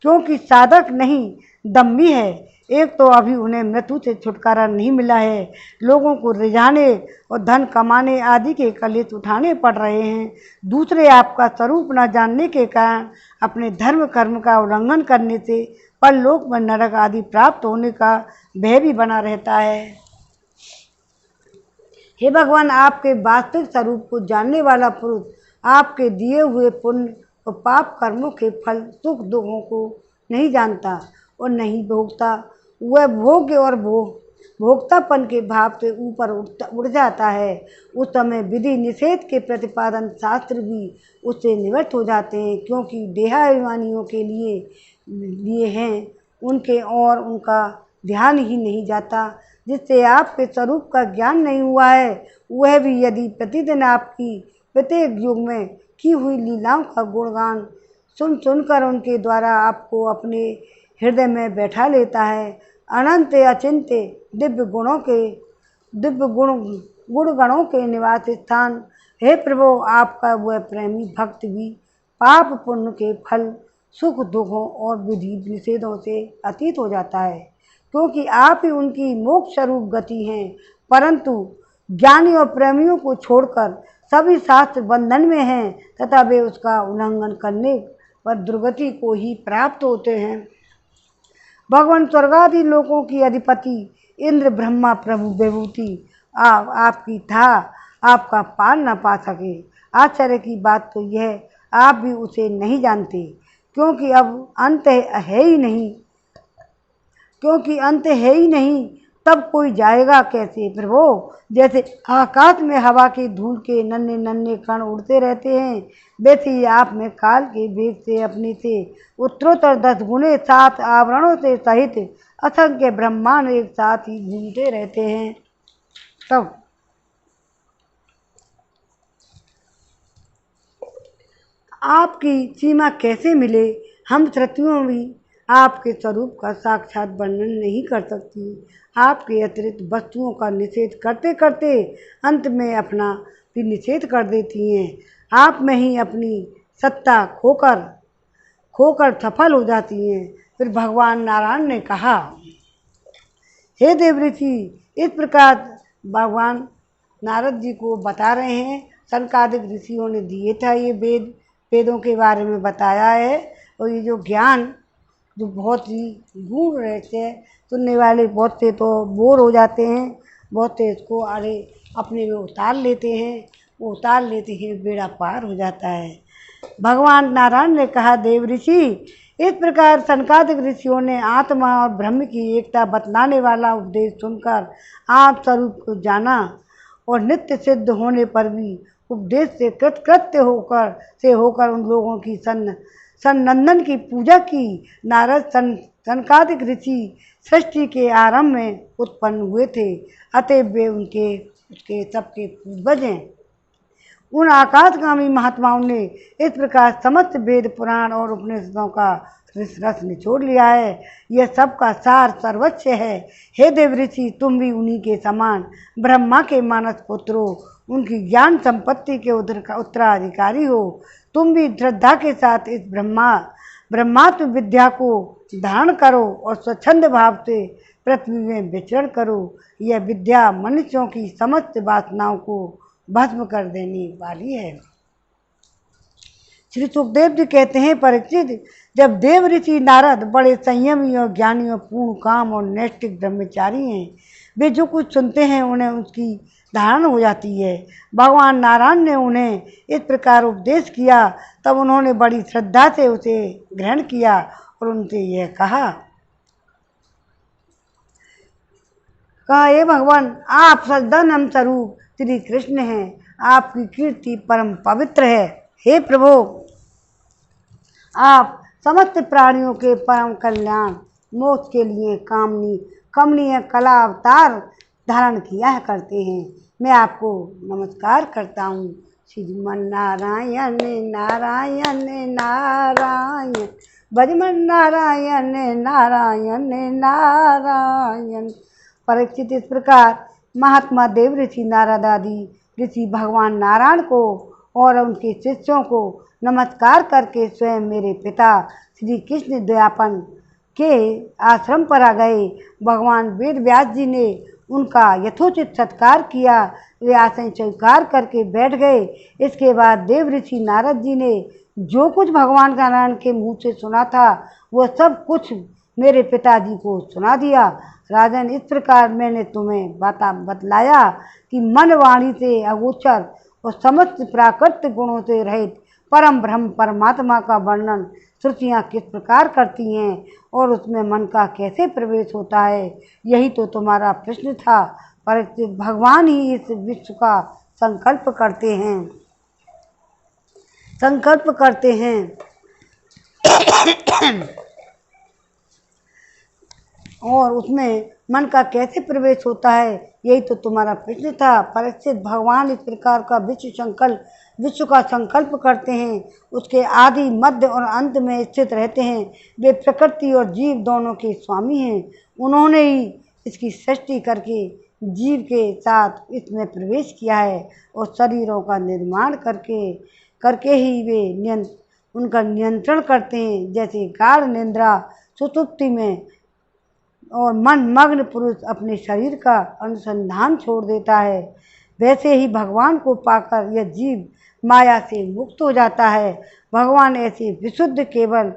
क्योंकि साधक नहीं दम्भी है। एक तो अभी उन्हें मृत्यु से छुटकारा नहीं मिला है, लोगों को रिझाने और धन कमाने आदि के कलेश उठाने पड़ रहे हैं। दूसरे आपका स्वरूप न जानने के कारण अपने धर्म कर्म का उल्लंघन करने से परलोक में नरक आदि प्राप्त होने का भय भी बना रहता है। हे भगवान, आपके वास्तविक स्वरूप को जानने वाला पुरुष आपके दिए हुए पुण्य और पाप कर्मों के फल सुख दुखों को नहीं जानता और नहीं भोगता। वह भोग्य और भोक्तापन के भाव से ऊपर उड़ जाता है। उस समय विधि निषेध के प्रतिपादन शास्त्र भी उससे निवृत्त हो जाते हैं, क्योंकि देहाभिमानियों के लिए हैं उनके और उनका ध्यान ही नहीं जाता। जिससे आपके स्वरूप का ज्ञान नहीं हुआ है, वह भी यदि प्रतिदिन आपकी प्रत्येक युग में की हुई लीलाओं का गुणगान सुनकर उनके द्वारा आपको अपने हृदय में बैठा लेता है, अनंत अचिंत्य दिव्य गुणगणों के निवास स्थान हे प्रभु, आपका वह प्रेमी भक्त भी पाप पुण्य के फल सुख दुखों और विधि निषेधों से अतीत हो जाता है, क्योंकि आप ही उनकी मोक्ष स्वरूप गति हैं। परंतु ज्ञानी और प्रेमियों को छोड़कर सभी शास्त्र बंधन में हैं तथा वे उसका उल्लंघन करने पर दुर्गति को ही प्राप्त होते हैं। भगवान स्वर्गादि लोकों की अधिपति इंद्र ब्रह्मा प्रभु विभूति आपकी था, आपका पार न पा सके। आश्चर्य की बात तो यह, आप भी उसे नहीं जानते, क्योंकि अंत है ही नहीं, तब कोई जाएगा कैसे प्रभु। जैसे आकाश में हवा की धूल के नन्हे नन्हे कण उड़ते रहते हैं, वैसे ही आप में काल के वेग से अपने से उत्तरोत्तर 10 गुने 7 आवरणों से सहित असंख्य ब्रह्मांड एक साथ ही घूमते रहते हैं। तब आपकी सीमा कैसे मिले, हम श्रुतियों भी आपके स्वरूप का साक्षात वर्णन नहीं कर सकती। आपके अतिरिक्त वस्तुओं का निषेध करते करते अंत में अपना भी निषेध कर देती हैं। आप में ही अपनी सत्ता खोकर सफल हो जाती हैं। फिर भगवान नारायण ने कहा, हे देवऋषि, इस प्रकार भगवान नारद जी को बता रहे हैं, सनकादिक ऋषियों ने दिए था ये वेदों के बारे में बताया है। और ये जो ज्ञान जो बहुत ही गूढ़ रहते हैं, सुनने वाले बहुत से तो बोर हो जाते हैं, बहुत से इसको अपने में उतार लेते हैं, वो उतार लेते हैं, बेड़ा पार हो जाता है। भगवान नारायण ने कहा, देव ऋषि, इस प्रकार सनकादिक ऋषियों ने आत्मा और ब्रह्म की एकता बतलाने वाला उपदेश सुनकर आप स्वरूप को जाना और नित्य सिद्ध होने पर भी उपदेश से कृतकृत्य होकर उन लोगों की सन्नंदन की पूजा की। नारद सनकादिक ऋषि सृष्टि के आरंभ में उत्पन्न हुए थे, अतएव वे उसके सबके पूर्वज हैं। उन आकाशगामी महात्माओं ने इस प्रकार समस्त वेद पुराण और उपनिषदों का रस निचोड़ लिया है। यह सबका सार सर्वोच्च है। हे देव ऋषि, तुम भी उन्हीं के समान ब्रह्मा के मानस पुत्रो, उनकी ज्ञान संपत्ति के उत्तराधिकारी हो। तुम भी श्रद्धा के साथ इस ब्रह्मात्म विद्या को धारण करो और स्वच्छंद भाव से पृथ्वी में विचरण करो। यह विद्या मनुष्यों की समस्त वासनाओं को भस्म कर देने वाली है। श्री सुखदेव जी कहते हैं, परीक्षित, जब देव ऋषि नारद बड़े संयमी और ज्ञानी और पूर्ण काम और नैष्ठिक ब्रह्मचारी हैं, वे जो कुछ सुनते हैं उन्हें उसकी धारण हो जाती है। भगवान नारायण ने उन्हें इस प्रकार उपदेश किया, तब उन्होंने बड़ी श्रद्धा से उसे ग्रहण किया और उनसे यह कहा, हे भगवान, आप सच्चिदानंद स्वरूप श्री कृष्ण हैं, आपकी कीर्ति परम पवित्र है। हे प्रभु, आप समस्त प्राणियों के परम कल्याण मोक्ष के लिए कमनीय कला अवतार धारण किया करते हैं। मैं आपको नमस्कार करता हूँ। श्रीमन नारायण नारायण नारायण, भजमन नारायण नारायण नारायण। परीक्षित, इस प्रकार महात्मा देव ऋषि नारद आदि ऋषि भगवान नारायण को और उनके शिष्यों को नमस्कार करके स्वयं मेरे पिता श्री कृष्ण द्वैपायन के आश्रम पर आ गए। भगवान वेद व्यास जी ने उनका यथोचित सत्कार किया। वे आसन स्वीकार करके बैठ गए। इसके बाद देव ऋषि नारद जी ने जो कुछ भगवान नारायण के मुँह से सुना था वह सब कुछ मेरे पिताजी को सुना दिया। राजन, इस प्रकार मैंने तुम्हें बतलाया कि मन वाणी से अगोचर और समस्त प्राकृतिक गुणों से रहित परम ब्रह्म परमात्मा का वर्णन श्रुतियाँ किस प्रकार करती हैं और उसमें मन का कैसे प्रवेश होता है। यही तो तुम्हारा प्रश्न था। परीक्षित, भगवान ही इस विश्व का संकल्प करते हैं और उसमें मन का कैसे प्रवेश होता है, यही तो तुम्हारा प्रश्न था। परीक्षित, भगवान इस प्रकार का विश्व का संकल्प करते हैं, उसके आदि मध्य और अंत में स्थित रहते हैं। वे प्रकृति और जीव दोनों के स्वामी हैं। उन्होंने ही इसकी सृष्टि करके जीव के साथ इसमें प्रवेश किया है और शरीरों का निर्माण करके ही वे उनका नियंत्रण करते हैं। जैसे गाढ़ निद्रा सुषुप्ति में और मन मग्न पुरुष अपने शरीर का अनुसंधान छोड़ देता है, वैसे ही भगवान को पाकर यह जीव माया से मुक्त हो जाता है। भगवान ऐसे विशुद्ध केवल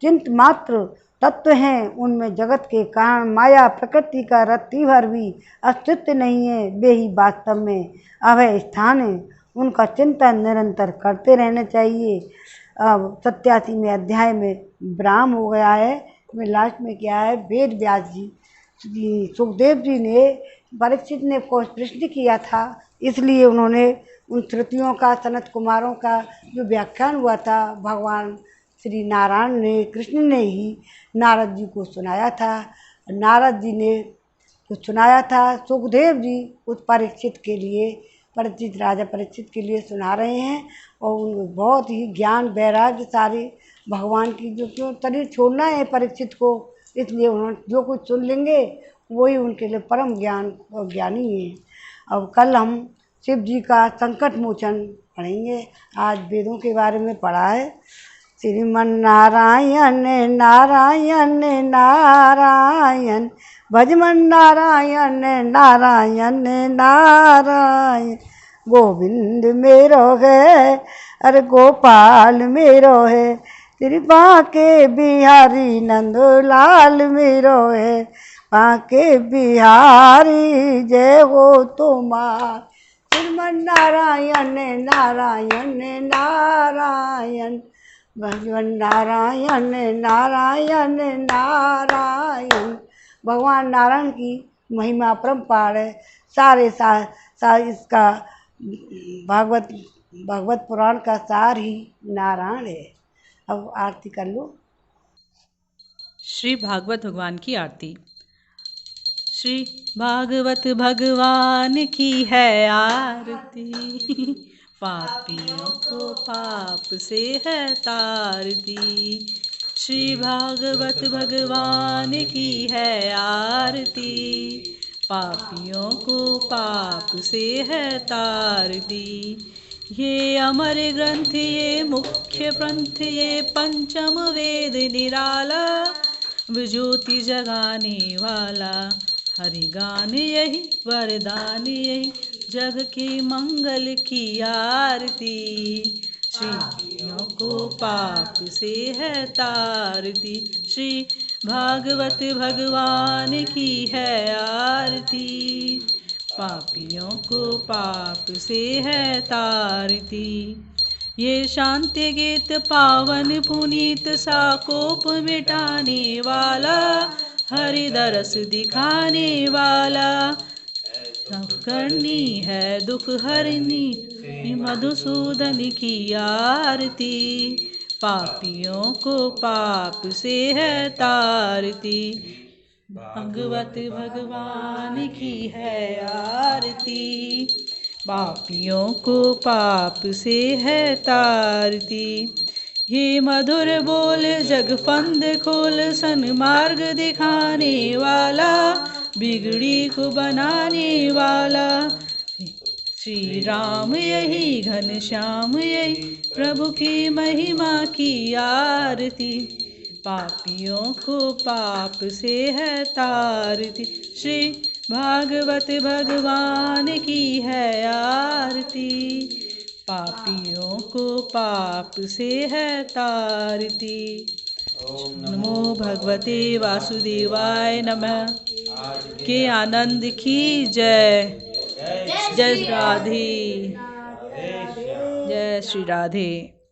चिंत मात्र तत्व हैं। उनमें जगत के कारण माया प्रकृति का रत्ती भर भी अस्तित्व नहीं है। वे ही वास्तव में अभय स्थान है। उनका चिंतन निरंतर करते रहना चाहिए। अब 87वें अध्याय में विराम हो गया है। में लास्ट में क्या है, वेद व्यास जी सुखदेव जी ने परीक्षित ने कुछ प्रश्न किया था, इसलिए उन्होंने उन श्रुतियों का सनत कुमारों का जो व्याख्यान हुआ था भगवान श्री नारायण ने कृष्ण ने ही नारद जी को सुनाया था। नारद जी ने कुछ सुनाया था, सुखदेव जी उस राजा परीक्षित के लिए सुना रहे हैं और उन बहुत ही ज्ञान वैराग्य सारे भगवान की जो क्यों शरीर छोड़ना है परीक्षित को, इसलिए उन्होंने जो कुछ सुन लेंगे वही उनके लिए परम ज्ञान और ज्ञानी है। अब कल हम शिव जी का संकट मोचन पढ़ेंगे। आज वेदों के बारे में पढ़ा है। श्रीमन नारायण नारायण नारायण भजमन नारायण नारायण नारायण गोविंद मेरो है अरे गोपाल मेरो है श्री बांके बिहारी नंदलाल मेरो है बांके बिहारी जय हो तुम्हार श्रीमन नारायण नारायण नारायण भगवान नारायण नारायण नारायण। भगवान नारायण की महिमा अपरंपार है। सारे इसका भागवत पुराण का सार ही नारायण है। अब आरती कर लो। श्री भागवत भगवान की आरती। श्री भागवत भगवान की है आरती पापियों को पाप से है तारती। श्री भागवत भगवान की है आरती पापियों को पाप से है तारती। ये अमर ग्रंथ ये मुख्य पंथ ये पंचम वेद निराला ज्योति जगाने वाला हरि गान यही वरदान यही जग के मंगल की आरती। श्रीयों को पाप से है तारती। श्री भागवत भगवान की है आरती पापियों को पाप से है तारती। ये शांति गीत पावन पुनीत साकोप मिटाने वाला हरि दरस दिखाने वाला करनी है दुख हरनी मधुसूदन की आरती पापियों को पाप से है तारती। भगवत भगवान की है आरती पापियों को पाप से है तारती। ये मधुर बोल जग फंद खोल सन्मार्ग दिखाने वाला बिगड़ी को बनाने वाला। श्री राम यही घनश्याम यही प्रभु की महिमा की आरती। पापियों को पाप से है तारती। श्री भागवत भगवान की है आरती। पापियों को पाप से है तारती। नमो भगवते वासुदेवाय नमः। के आनंद की जय। जय राधे। जय श्री राधे।